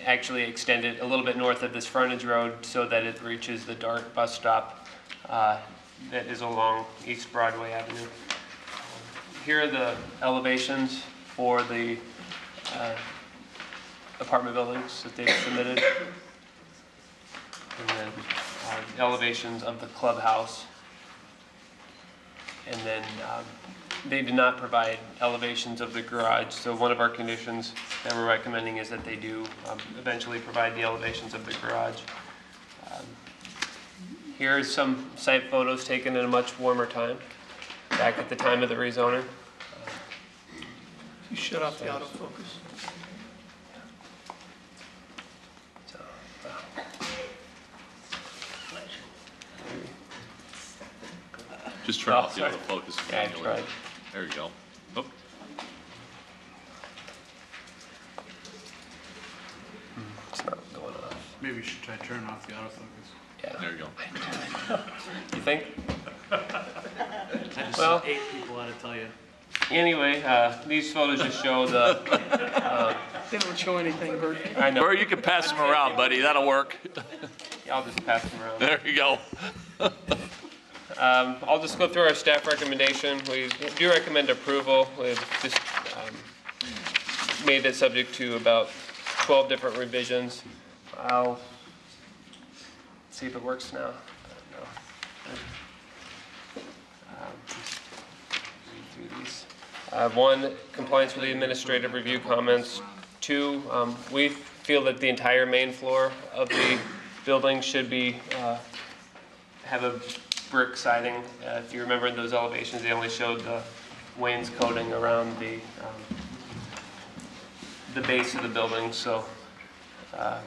actually extend it a little bit north of this frontage road so that it reaches the DART bus stop that is along East Broadway Avenue. Here are the elevations for the apartment buildings that they've submitted. And then elevations of the clubhouse. And then they did not provide elevations of the garage. So one of our conditions that we're recommending is that they do eventually provide the elevations of the garage. Here are some site photos taken in a much warmer time, back at the time of the rezoning. You shut off the autofocus. So, Just turn off the autofocus Yeah, I manually. tried. There you go. Oh, It's not going off. Maybe you should try turning off the autofocus. Yeah. there you go. You think? I just Well- saw 8 people ought to tell you. Anyway, these photos just show the, They don't show anything, Bert. I know, Or you can pass them around, buddy. That'll work. I'll just pass them around. There you go. I'll just go through our staff recommendation. We do recommend approval. We've just made it subject to about 12 different revisions. I'll see if it works now. No. Read through these. 1, compliance with the administrative review comments. 2, we feel that the entire main floor of the building should be have a brick siding. If you remember in those elevations, they only showed the Moines coating around the base of the building. So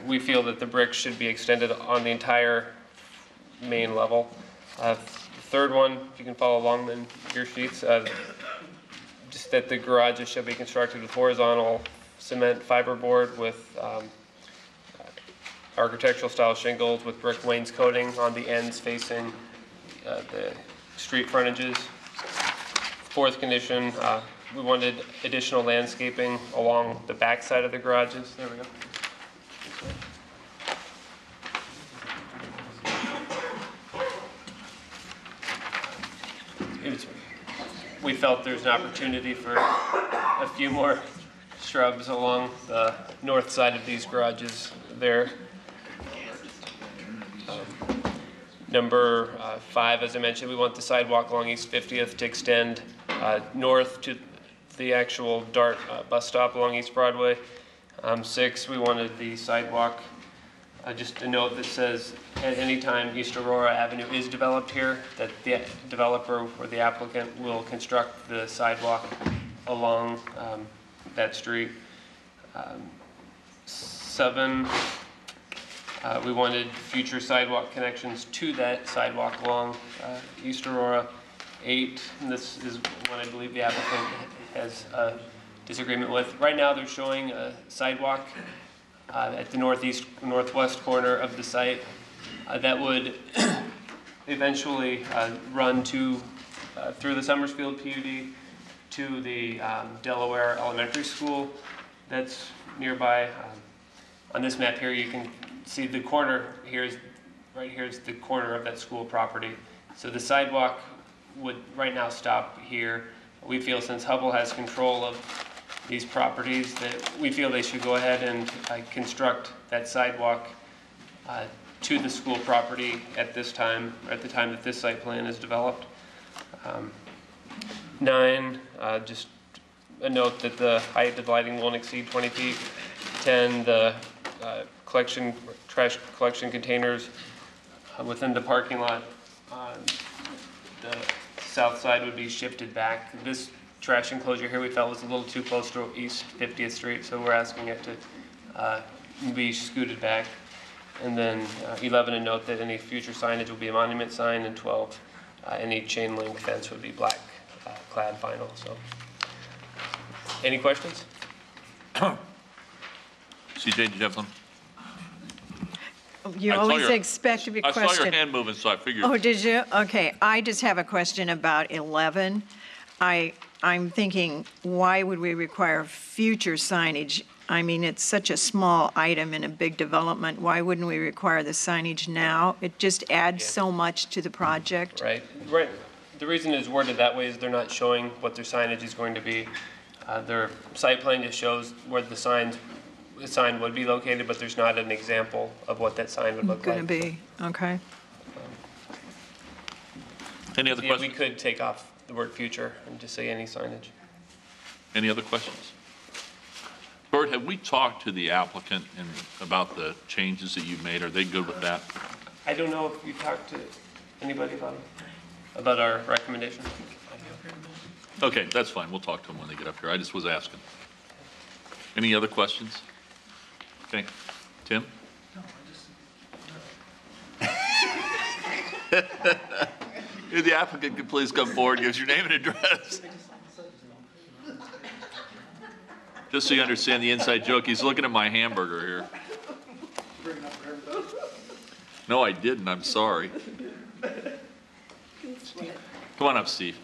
we feel that the brick should be extended on the entire main level. Third one, if you can follow along in your sheets, just that the garages shall be constructed with horizontal cement fiberboard with architectural style shingles with brick wainscoting on the ends facing the street frontages. Fourth condition, we wanted additional landscaping along the back side of the garages. There we go. We felt there's an opportunity for a few more shrubs along the north side of these garages there. Number 5, as I mentioned, we want the sidewalk along East 50th to extend north to the actual DART bus stop along East Broadway. 6, we wanted the sidewalk, just a note that says at any time East Aurora Avenue is developed here, that the developer or the applicant will construct the sidewalk along that street. 7, we wanted future sidewalk connections to that sidewalk along East Aurora. 8, and this is one I believe the applicant has a disagreement with. Right now they're showing a sidewalk at the northwest corner of the site that would eventually run through the Summersfield PUD to the Delaware Elementary School that's nearby. On this map here you can see the corner right here's the corner of that school property. So the sidewalk would right now stop here. We feel since Hubble has control of these properties that we feel they should go ahead and construct that sidewalk to the school property at this time, or at the time that this site plan is developed. 9, just a note that the height of lighting won't exceed 20 feet. 10, the trash collection containers within the parking lot on the south side would be shifted back. This trash enclosure here we felt was a little too close to East 50th Street, so we're asking it to be scooted back. And then 11, a note that any future signage will be a monument sign, and 12, any chain link fence would be black clad vinyl. So, any questions? CJ, did you have something? You I saw always your- expect a I question. saw your hand moving, so I figured. Oh, did you? Okay, I just have a question about 11. I'm thinking, why would we require future signage? I mean, it's such a small item in a big development. Why wouldn't we require the signage now? It just adds so much to the project. Right. The reason it's worded that way is they're not showing what their signage is going to be. Their site plan just shows where the sign would be located, but there's not an example of what that sign would look like. Going to be, okay. Any other Yeah, we questions? could take off the word future and just say any signage. Any other questions? Bert, have we talked to the applicant about the changes that you've made? Are they good with that? I don't know if you talked to anybody about our recommendation. Okay, that's fine. We'll talk to them when they get up here. I just was asking. Any other questions? Okay. Tim? If the applicant could please come forward, give us your name and address. Just so you understand the inside joke, he's looking at my hamburger here. No, I didn't. I'm sorry. Come on up, Steve.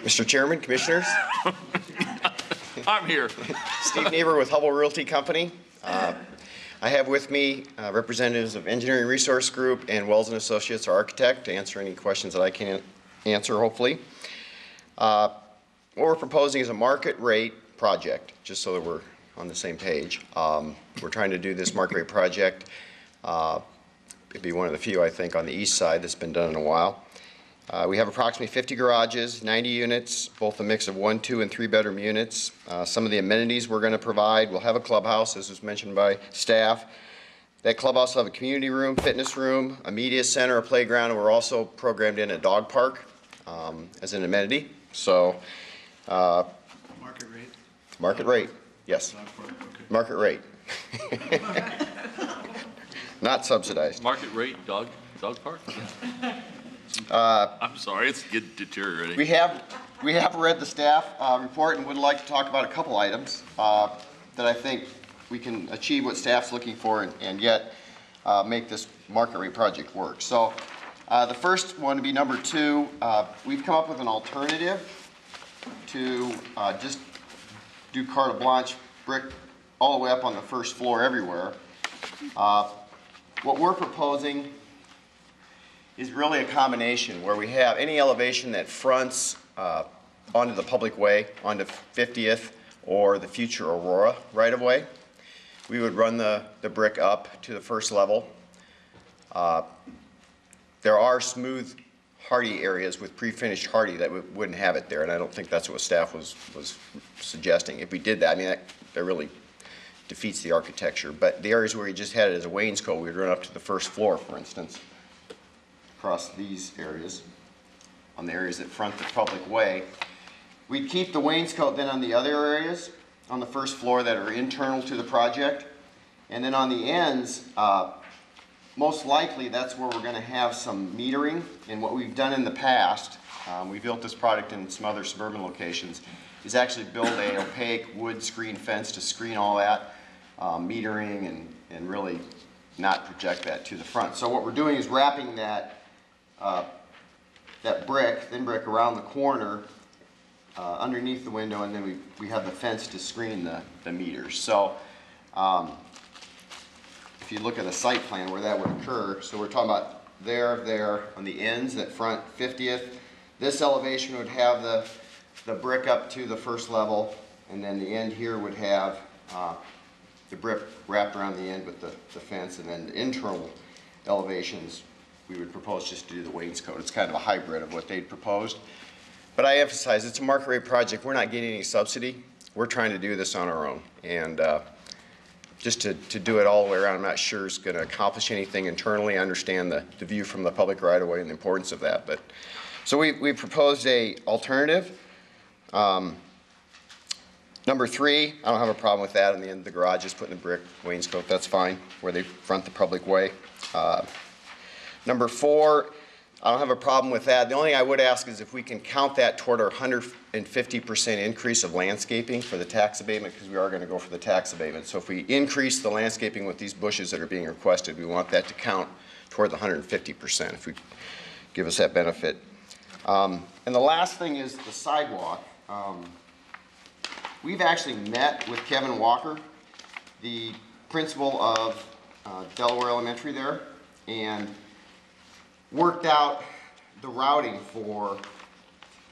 Mr. Chairman, Commissioners, I'm here. Steve Neighbor with Hubble Realty Company. I have with me representatives of Engineering Resource Group and Wells & Associates, our architect, to answer any questions that I can answer, hopefully. What we're proposing is a market rate project, just so that we're on the same page. We're trying to do this market rate project. It'd be one of the few, I think, on the east side that's been done in a while. We have approximately 50 garages, 90 units, both a mix of 1, 2, and 3-bedroom units. Some of the amenities we're going to provide, we'll have a clubhouse, as was mentioned by staff. That clubhouse will have a community room, fitness room, a media center, a playground, and we're also programmed in a dog park as an amenity. So, Market rate? market rate, yes. Market rate. Not subsidized. Market rate dog park? I'm sorry, it's getting deteriorating. We have read the staff report and would like to talk about a couple items that I think we can achieve what staff's looking for and yet make this market rate project work. So the first one would be number 2. We've come up with an alternative to just do carte blanche brick all the way up on the first floor everywhere. What we're proposing is really a combination where we have any elevation that fronts onto the public way, onto 50th or the future Aurora right-of-way. We would run the brick up to the first level. There are smooth hardy areas with pre-finished hardy that wouldn't have it there, and I don't think that's what staff was suggesting. If we did that, I mean, that really defeats the architecture. But the areas where we just had it as a wainscot, we'd run up to the first floor, for instance, across these areas, on the areas that front the public way. We'd keep the wainscot then on the other areas on the first floor that are internal to the project. And then on the ends, most likely that's where we're going to have some metering. And what we've done in the past, we built this product in some other suburban locations, is actually build a opaque wood screen fence to screen all that metering and really not project that to the front. So what we're doing is wrapping that thin brick around the corner underneath the window, and then we have the fence to screen the meters. So if you look at a site plan where that would occur, so we're talking about there on the ends that front 50th. This elevation would have the brick up to the first level, and then the end here would have the brick wrapped around the end with the fence, and then the internal elevations we would propose just to do the wainscot. It's kind of a hybrid of what they'd proposed. But I emphasize, it's a market rate project. We're not getting any subsidy. We're trying to do this on our own. And just to do it all the way around, I'm not sure it's going to accomplish anything internally. I understand the view from the public right of way and the importance of that. But so we proposed a alternative. Number 3, I don't have a problem with that on the end of the garage, just putting the brick wainscot. That's fine, where they front the public way. Number 4, I don't have a problem with that. The only thing I would ask is if we can count that toward our 150% increase of landscaping for the tax abatement, because we are going to go for the tax abatement. So if we increase the landscaping with these bushes that are being requested, we want that to count toward the 150% if we give us that benefit. And the last thing is the sidewalk. We've actually met with Kevin Walker. The principal of Delaware Elementary there and worked out the routing for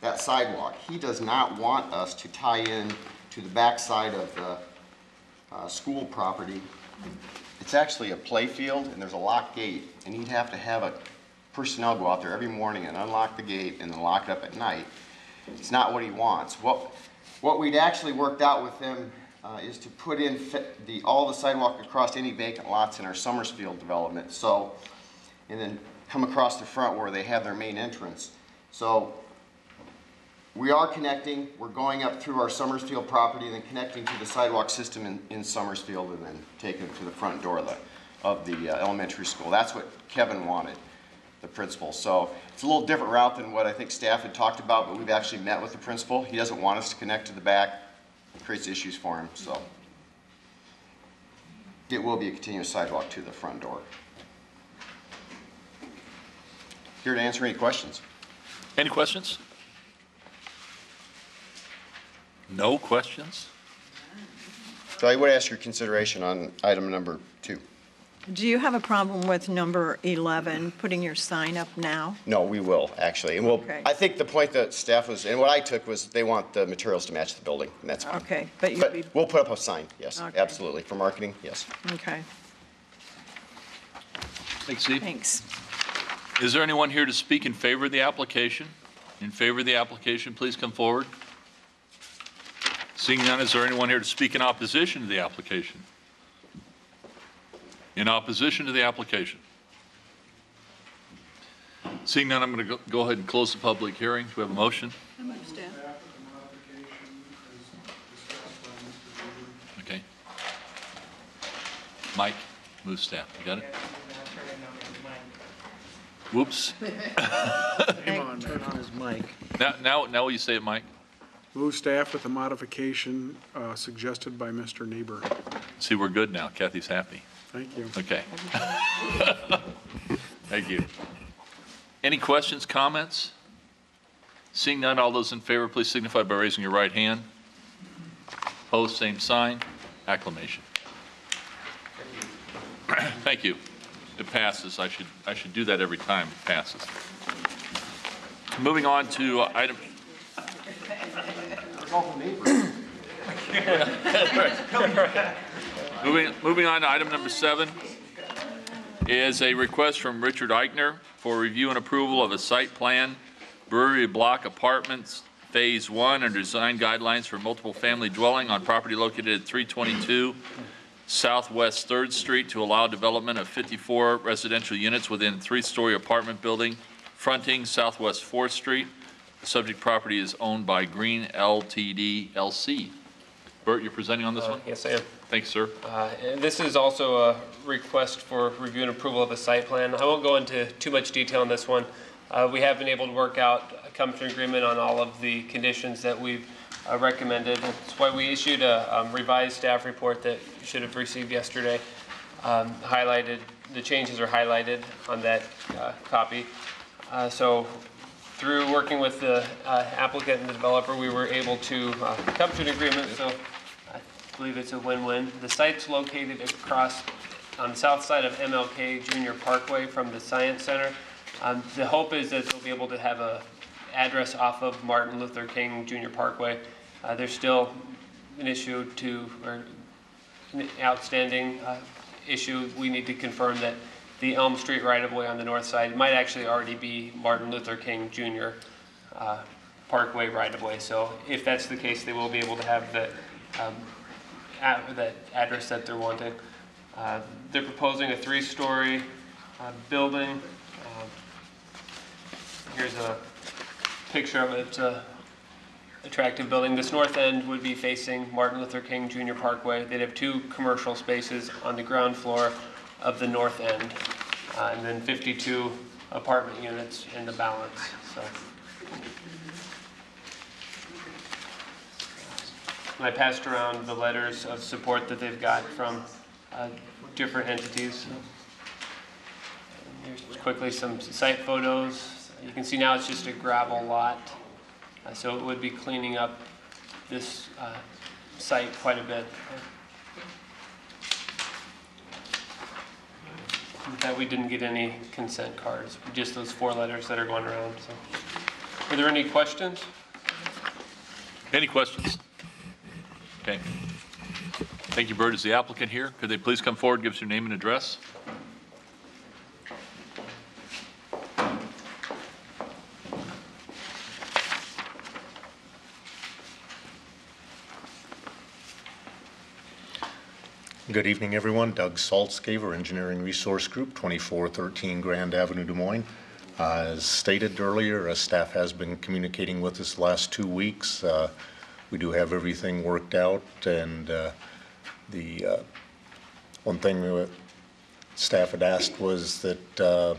that sidewalk. He does not want us to tie in to the backside of the school property. It's actually a play field and there's a locked gate, and he'd have to have a personnel go out there every morning and unlock the gate and then lock it up at night. It's not what he wants. What we'd actually worked out with him is to put in all the sidewalk across any vacant lots in our Summersfield development. So, and then come across the front where they have their main entrance. So we are connecting. We're going up through our Summersfield property and then connecting to the sidewalk system in Summersfield and then taking it to the front door of the elementary school. That's what Kevin wanted, the principal. So it's a little different route than what I think staff had talked about, but we've actually met with the principal. He doesn't want us to connect to the back. It creates issues for him, so it will be a continuous sidewalk to the front door. Here to answer any questions. Any questions? No questions? So I would ask your consideration on item number 2. Do you have a problem with number 11, putting your sign up now? No, we will, actually. And we'll, Okay. I think the point that staff was, and what I took was they want the materials to match the building, and that's fine. Okay, but you'd be, But we'll put up a sign, yes, Okay. absolutely. For marketing, yes. okay, Thanks, Steve. thanks. Is there anyone here to speak in favor of the application? In favor of the application, please come forward. Seeing none, is there anyone here to speak in opposition to the application? In opposition to the application? Seeing none, I'm going to go ahead and close the public hearing. Do we have a motion? Okay. Mike, move staff. You got it? Whoops. Come on, turn on his mic. Now will you say it, Mike? Move staff with the modification suggested by Mr. Neighbor. See, we're good now. Kathy's happy. Thank you. Okay. Thank you. Any questions, comments? Seeing none, all those in favor, please signify by raising your right hand. Opposed, same sign. Acclamation. Thank you. It passes. I should do that every time it passes. Moving on to item. Moving on to item number 7 is a request from Richard Eichner for review and approval of a site plan, Brewery Block Apartments, Phase 1, and design guidelines for multiple family dwelling on property located at 322 Southwest 3rd Street to allow development of 54 residential units within a 3-story apartment building fronting Southwest 4th Street. The subject property is owned by Green Ltd. LC. Bert, you're presenting on this one? Yes, I am. Thanks, sir. And this is also a request for review and approval of a site plan. I won't go into too much detail on this one. We have been able to work out a come to agreement on all of the conditions that we've recommended. That's why we issued a revised staff report that you should have received yesterday. Highlighted, the changes are highlighted on that copy. So through working with the applicant and the developer, we were able to come to an agreement. So I believe it's a win-win. The site's located across on the south side of MLK Junior Parkway from the Science Center. The hope is that they'll be able to have a address off of Martin Luther King Junior Parkway. There's still an issue or an outstanding issue. We need to confirm that the Elm Street right-of-way on the north side might actually already be Martin Luther King Jr. Parkway right-of-way. So if that's the case, they will be able to have that address that they're wanting. They're proposing a 3-story building. Here's a picture of it. It's an attractive building. This north end would be facing Martin Luther King Jr. Parkway. They'd have 2 commercial spaces on the ground floor of the north end, and then 52 apartment units in the balance. So, I passed around the letters of support that they've got from different entities. Here's quickly some site photos. You can see now it's just a gravel lot, so it would be cleaning up this site quite a bit. that we didn't get any consent cards, just those 4 letters that are going around. So, are there any questions? Any questions? Okay. Thank you, Bert. Is the applicant here? Could they please come forward, give us your name and address? Good evening, everyone. Doug Saltzgaver, Engineering Resource Group, 2413 Grand Avenue, Des Moines. As stated earlier, staff has been communicating with us the last 2 weeks. We do have everything worked out, and the one thing that staff had asked was that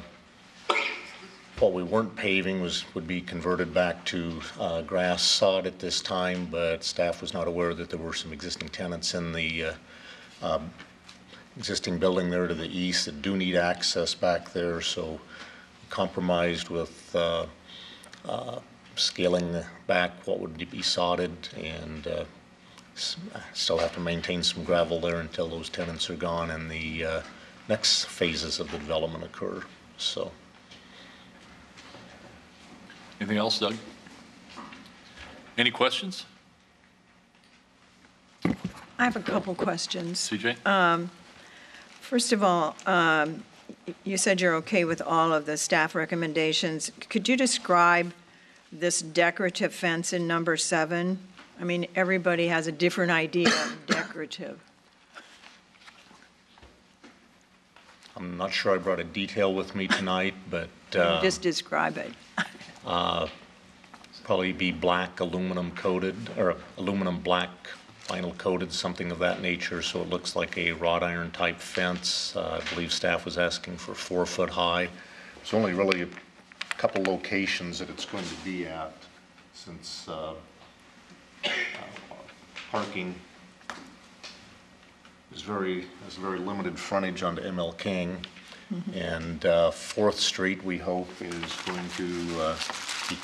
what we weren't paving would be converted back to grass sod at this time, but staff was not aware that there were some existing tenants in the existing building there to the east that do need access back there, so compromised with scaling back what would be sodded, and still have to maintain some gravel there until those tenants are gone and the next phases of the development occur. So, anything else, Doug? Any questions? I have a couple questions. CJ? First of all, you said you're okay with all of the staff recommendations. Could you describe this decorative fence in number 7? I mean, everybody has a different idea of decorative. I'm not sure I brought a detail with me tonight, but Just describe it. probably be black aluminum coated, or aluminum black vinyl coated, something of that nature, so it looks like a wrought iron type fence. I believe staff was asking for 4 foot high. There's only really a couple locations that it's going to be at, since parking has very limited frontage onto ML King. And 4th Street, we hope, is going to be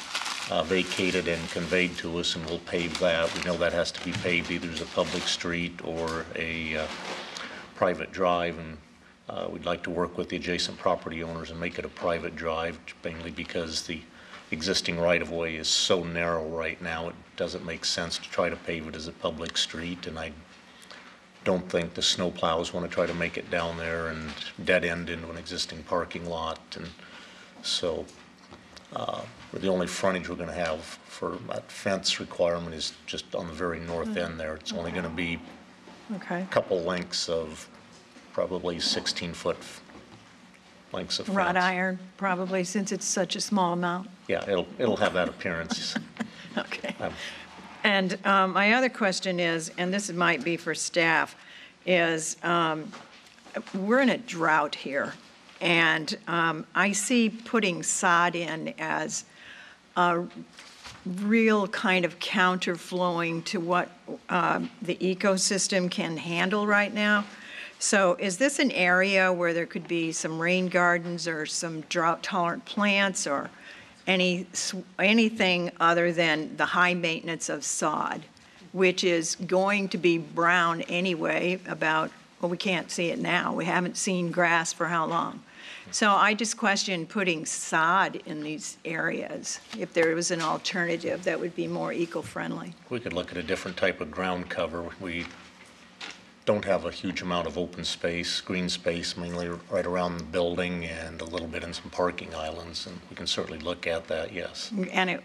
vacated and conveyed to us, and we'll pave that. We know that has to be paved either as a public street or a private drive, and we'd like to work with the adjacent property owners and make it a private drive, mainly because the existing right-of-way is so narrow right now, it doesn't make sense to try to pave it as a public street, and I don't think the snowplows want to try to make it down there and dead end into an existing parking lot. And so the only frontage we're going to have for that fence requirement is just on the very north end there. It's only going to be a couple lengths of probably 16-foot lengths of fence. Wrought iron, probably, since it's such a small amount. Yeah, it'll have that appearance. Okay. And my other question is, and this might be for staff, is we're in a drought here, and I see putting sod in as a real kind of counterflowing to what the ecosystem can handle right now. So is this an area where there could be some rain gardens or some drought-tolerant plants or anything other than the high maintenance of sod, which is going to be brown anyway about, well, we can't see it now. We haven't seen grass for how long? So I just question putting sod in these areas, if there was an alternative that would be more eco-friendly. We could look at a different type of ground cover. We don't have a huge amount of open space, green space, mainly right around the building and a little bit in some parking islands, and we can certainly look at that, yes. And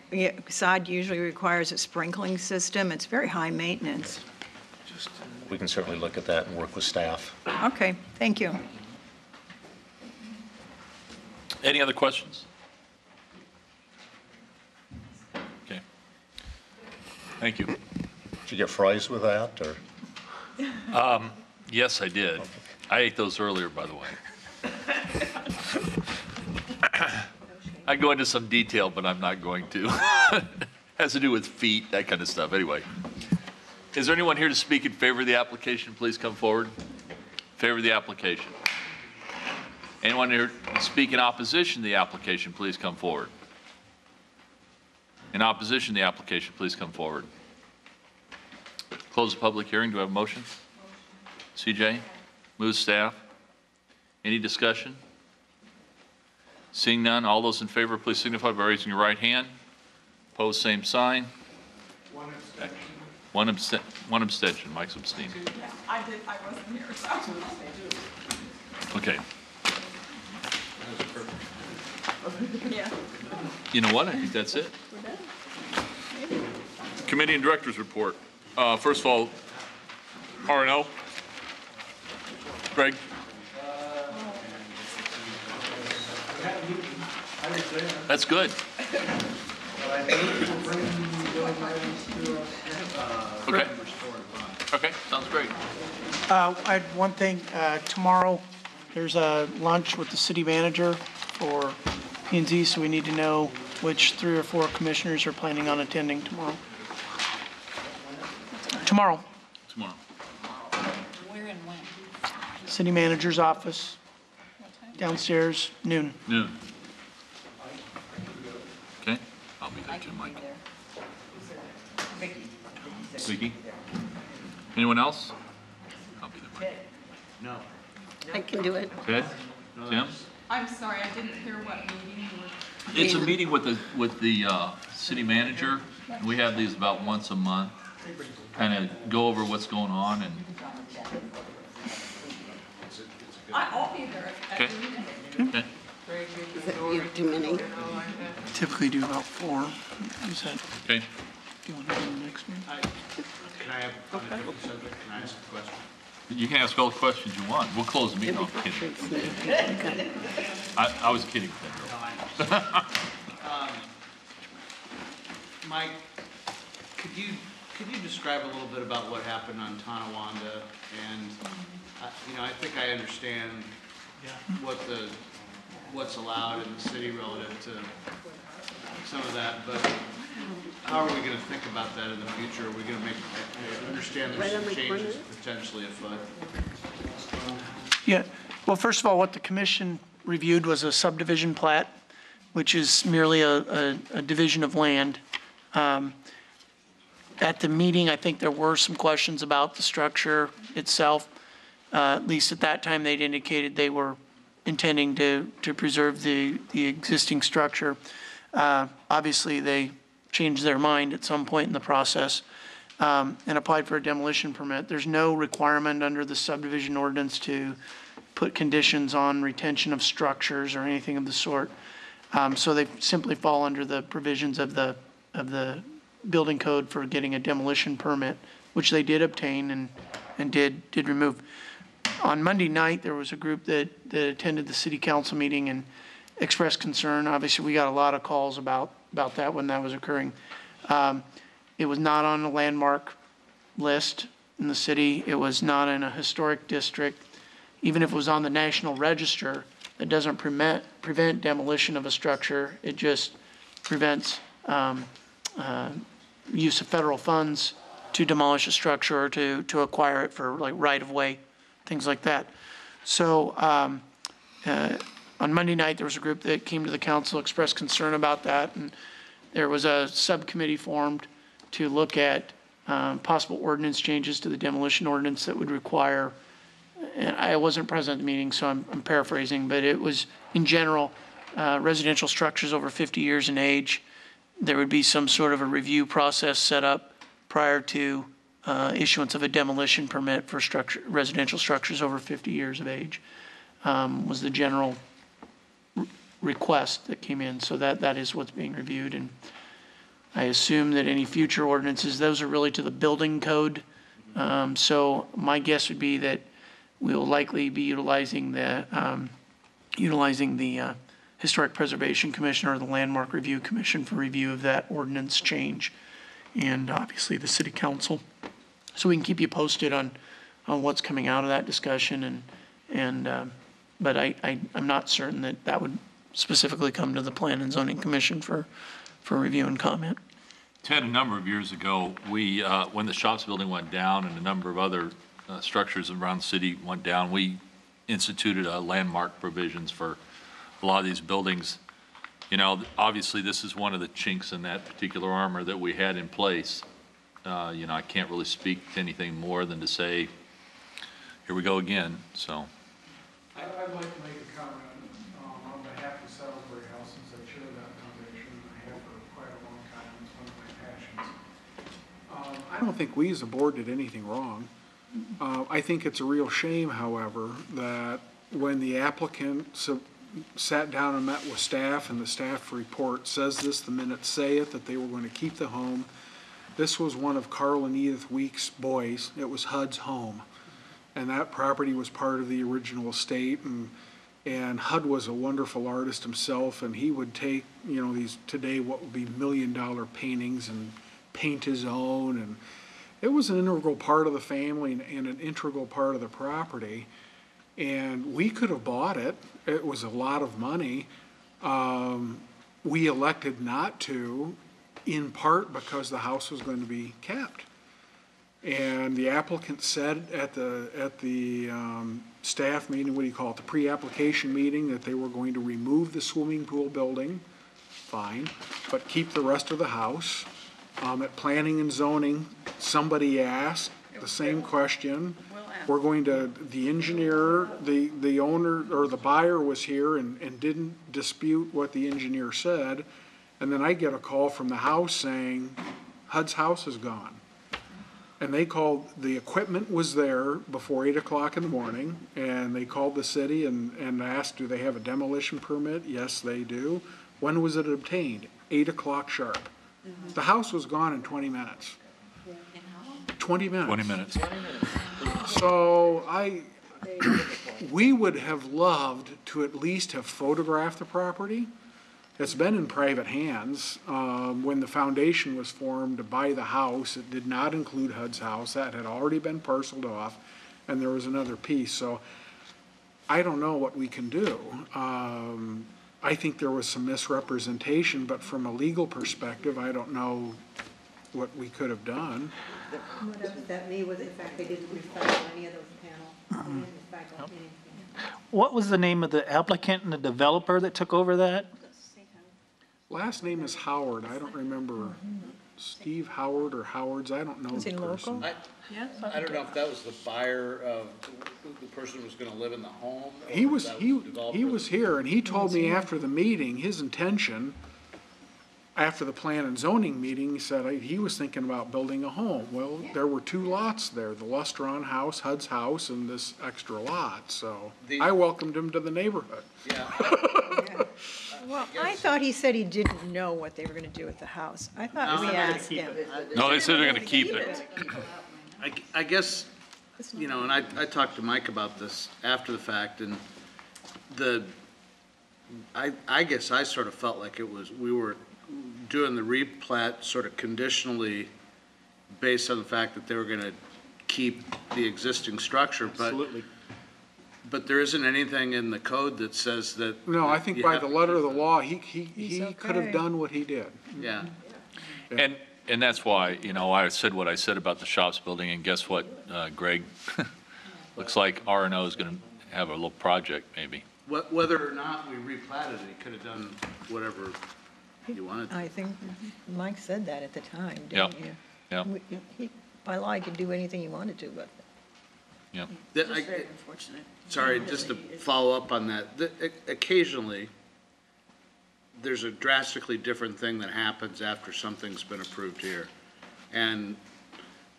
sod usually requires a sprinkling system. It's very high maintenance. We can certainly look at that and work with staff. Okay, thank you. Any other questions? Okay. Thank you. Did you get fries with that, or? Yes, I did. I ate those earlier, by the way. I go into some detail, but I'm not going to. Has to do with feet, that kind of stuff. Anyway, is there anyone here to speak in favor of the application? Please come forward. Favor of the application. Anyone here to speak in opposition to the application? Please come forward. In opposition to the application, please come forward. Close the public hearing. Do I have a motion? CJ? Move staff. Any discussion? Seeing none, all those in favor, please signify by raising your right hand. Opposed, same sign. One abstention. Mike's abstaining. I wasn't here, so. Okay. Yeah. You know what? I think that's it. Committee and Directors Report. First of all, R&O. Greg? That's good. Okay. Okay, sounds great. I had one thing, tomorrow, there's a lunch with the city manager for P&Z, so we need to know which 3 or 4 commissioners are planning on attending tomorrow. Tomorrow, Tomorrow. Where and when? city manager's office, downstairs, noon. Noon. Okay, I'll be there I too, can be Mike. there. Vicky. Vicki? Anyone else? I'll be there, Mike. No. I can do it. Ted? Tim? I'm sorry, I didn't hear what meeting you were. It's a meeting with the city manager. We have these about once a month. Kind of go over what's going on and. I'll be there at Okay. the meeting. Okay. Is that you too many? Typically do about 4. Is that, Okay. do you want to do the next one? Can I have, on a different subject, can I ask a question? You can ask all the questions you want. We'll close the meeting. No, I'm kidding. I was kidding. Mike, could you describe a little bit about what happened on Tonawanda? And, I think I understand what's allowed in the city relative to some of that, but how are we gonna think about that in the future? Are we gonna I understand there's some changes potentially afoot. Yeah, well, first of all, what the commission reviewed was a subdivision plat, which is merely a division of land. At the meeting, I think there were some questions about the structure itself. At least at that time, they'd indicated they were intending to preserve the existing structure. Obviously, they changed their mind at some point in the process and applied for a demolition permit. There's no requirement under the subdivision ordinance to put conditions on retention of structures or anything of the sort. So they simply fall under the provisions of the building code for getting a demolition permit, which they did obtain and did remove. On Monday night, there was a group that attended the city council meeting and expressed concern. Obviously, we got a lot of calls about that when that was occurring. It was not on the landmark list in the city. It was not in a historic district. Even if it was on the National Register, it doesn't prevent demolition of a structure. It just prevents use of federal funds to demolish a structure or to acquire it for like right-of-way, things like that. So on Monday night, there was a group that came to the council, expressed concern about that, and there was a subcommittee formed to look at possible ordinance changes to the demolition ordinance that would require, and I wasn't present at the meeting, so I'm paraphrasing, but it was, in general, residential structures over 50 years in age, there would be some sort of a review process set up prior to issuance of a demolition permit for residential structures over 50 years of age, was the general request that came in. So that is what's being reviewed. And I assume that any future ordinances, those are really to the building code. So my guess would be that we'll likely be utilizing the Historic Preservation Commission or the Landmark Review Commission for review of that ordinance change, and obviously the City Council. So we can keep you posted on what's coming out of that discussion, but I'm not certain that would specifically come to the Plan and Zoning Commission for review and comment. Ted, a number of years ago, we when the shops building went down and a number of other structures around the city went down, we instituted landmark provisions for a lot of these buildings. You know, obviously this is one of the chinks in that particular armor that we had in place. You know, I can't really speak to anything more than to say, here we go again, so. I'd like to make a comment on behalf of Saddlebrook I don't think we as a board did anything wrong. I think it's a real shame, however, that when the applicant sat down and met with staff, and the staff report says this, the minutes say it, that they were going to keep the home. This was one of Carl and Edith Weeks' boys. It was HUD's home. And that property was part of the original estate, and HUD was a wonderful artist himself, and he would take, you know, these today what would be $1 million paintings and paint his own, and it was an integral part of the family and an integral part of the property. And we could have bought it. It was a lot of money. We elected not to, in part because the house was going to be kept. And the applicant said at the staff meeting, what do you call it, the pre-application meeting, that they were going to remove the swimming pool building, fine, but keep the rest of the house. At planning and zoning, somebody asked the same question. We're going to, the engineer, the owner, or the buyer was here and didn't dispute what the engineer said. And then I get a call from the house saying, HUD's house is gone. And they called, the equipment was there before 8 o'clock in the morning, and they called the city and asked, do they have a demolition permit? Yes, they do. When was it obtained? 8 o'clock sharp. The house was gone in 20 minutes. 20 minutes. 20 minutes. So we would have loved to at least have photographed the property. It's been in private hands. When the foundation was formed to buy the house, it did not include HUD's house. That had already been parceled off, and there was another piece. So I don't know what we can do. I think there was some misrepresentation, but from a legal perspective, I don't know what we could have done. What upset that me was the fact they didn't recycle any of those panels. They didn't recycle anything. What was the name of the applicant and the developer that took over that? Last name is Howard. I don't remember Steve Howard or Howards. I don't know Is he the person. local? I don't know if that was the buyer of, the person who was gonna live in the home. or He if was, that he the developer. was here, and he told me after the meeting, his intention, after the plan and zoning meeting, he said he was thinking about building a home. Well, there were two lots there, the Lustron house, HUD's house, and this extra lot, so I welcomed him to the neighborhood. Yeah. Well, I thought he said he didn't know what they were gonna do with the house. I thought we asked him. No, they said they're going to keep it. I guess, you know, and I talked to Mike about this after the fact, and I guess I sort of felt like it was, we were doing the replat sort of conditionally based on the fact that they were gonna keep the existing structure, but there isn't anything in the code that says that. No, I think you by have the to letter of keep the it. law, he could have done what he did. Yeah. And that's why, you know, I said what I said about the shops building, and guess what, Greg? Looks like R&O is going to have a little project, maybe. Whether or not we replatted it, he could have done whatever you wanted to. I think Mike said that at the time, Yeah, didn't you? yeah, By law, he could do anything he wanted to, but yeah. unfortunate. Sorry, just to follow up on that, occasionally, there's a drastically different thing that happens after something's been approved here. And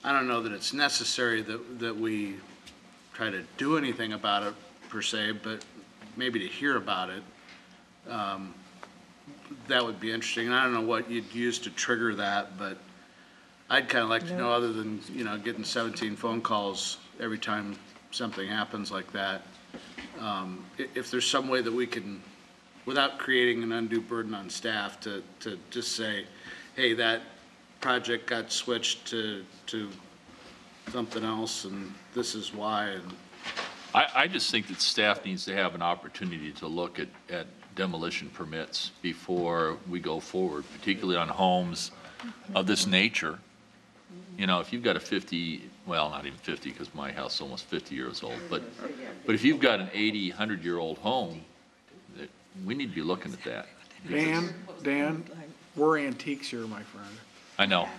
I don't know that it's necessary that we try to do anything about it per se, but maybe to hear about it, that would be interesting. And I don't know what you'd use to trigger that, but I'd kind of like to know, other than, you know, getting 17 phone calls every time something happens like that, if there's some way that we can, without creating an undue burden on staff, to just say, hey, that project got switched to something else, and this is why. And I just think that staff needs to have an opportunity to look at demolition permits before we go forward, particularly on homes of this nature. You know, if you've got a 50, well, not even 50, because my house is almost 50 years old, but if you've got an 80, 100-year-old home, we need to be looking at that. Dan, we're antiques here, my friend. I know.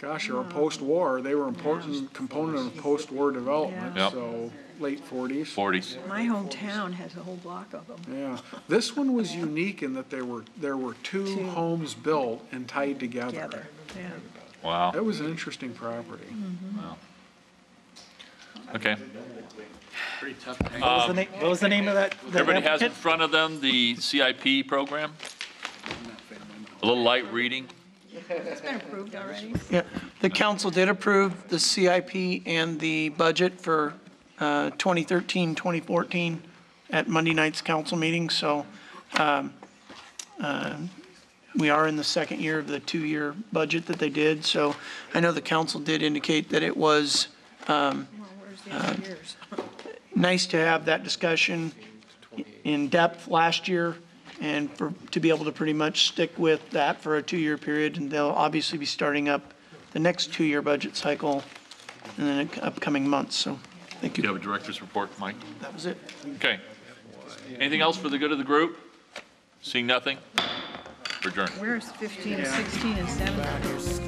gosh, they were post-war. They were an important component of post-war development, Yeah. Yep. so late 40s. 40s. My hometown has a whole block of them. Yeah. This one was unique in that there were two homes built and tied together. Yeah. Wow. That was an interesting property. Wow. Okay. Pretty tough. What was the name of that? the Everybody has in applicant? front of them the CIP program? A little light reading? It's been approved already. Yeah, the council did approve the CIP and the budget for 2013, 2014 at Monday night's council meeting, so we are in the second year of the two-year budget that they did, so I know the council did indicate that it was Where's the other years? nice to have that discussion in depth last year and to be able to pretty much stick with that for a two-year period. And they'll obviously be starting up the next two-year budget cycle in the upcoming months. So thank Do you you. have a director's report, Mike? That was it. Okay. Anything else for the good of the group? Seeing nothing? We're adjourned. Where's 15, 16, and 17?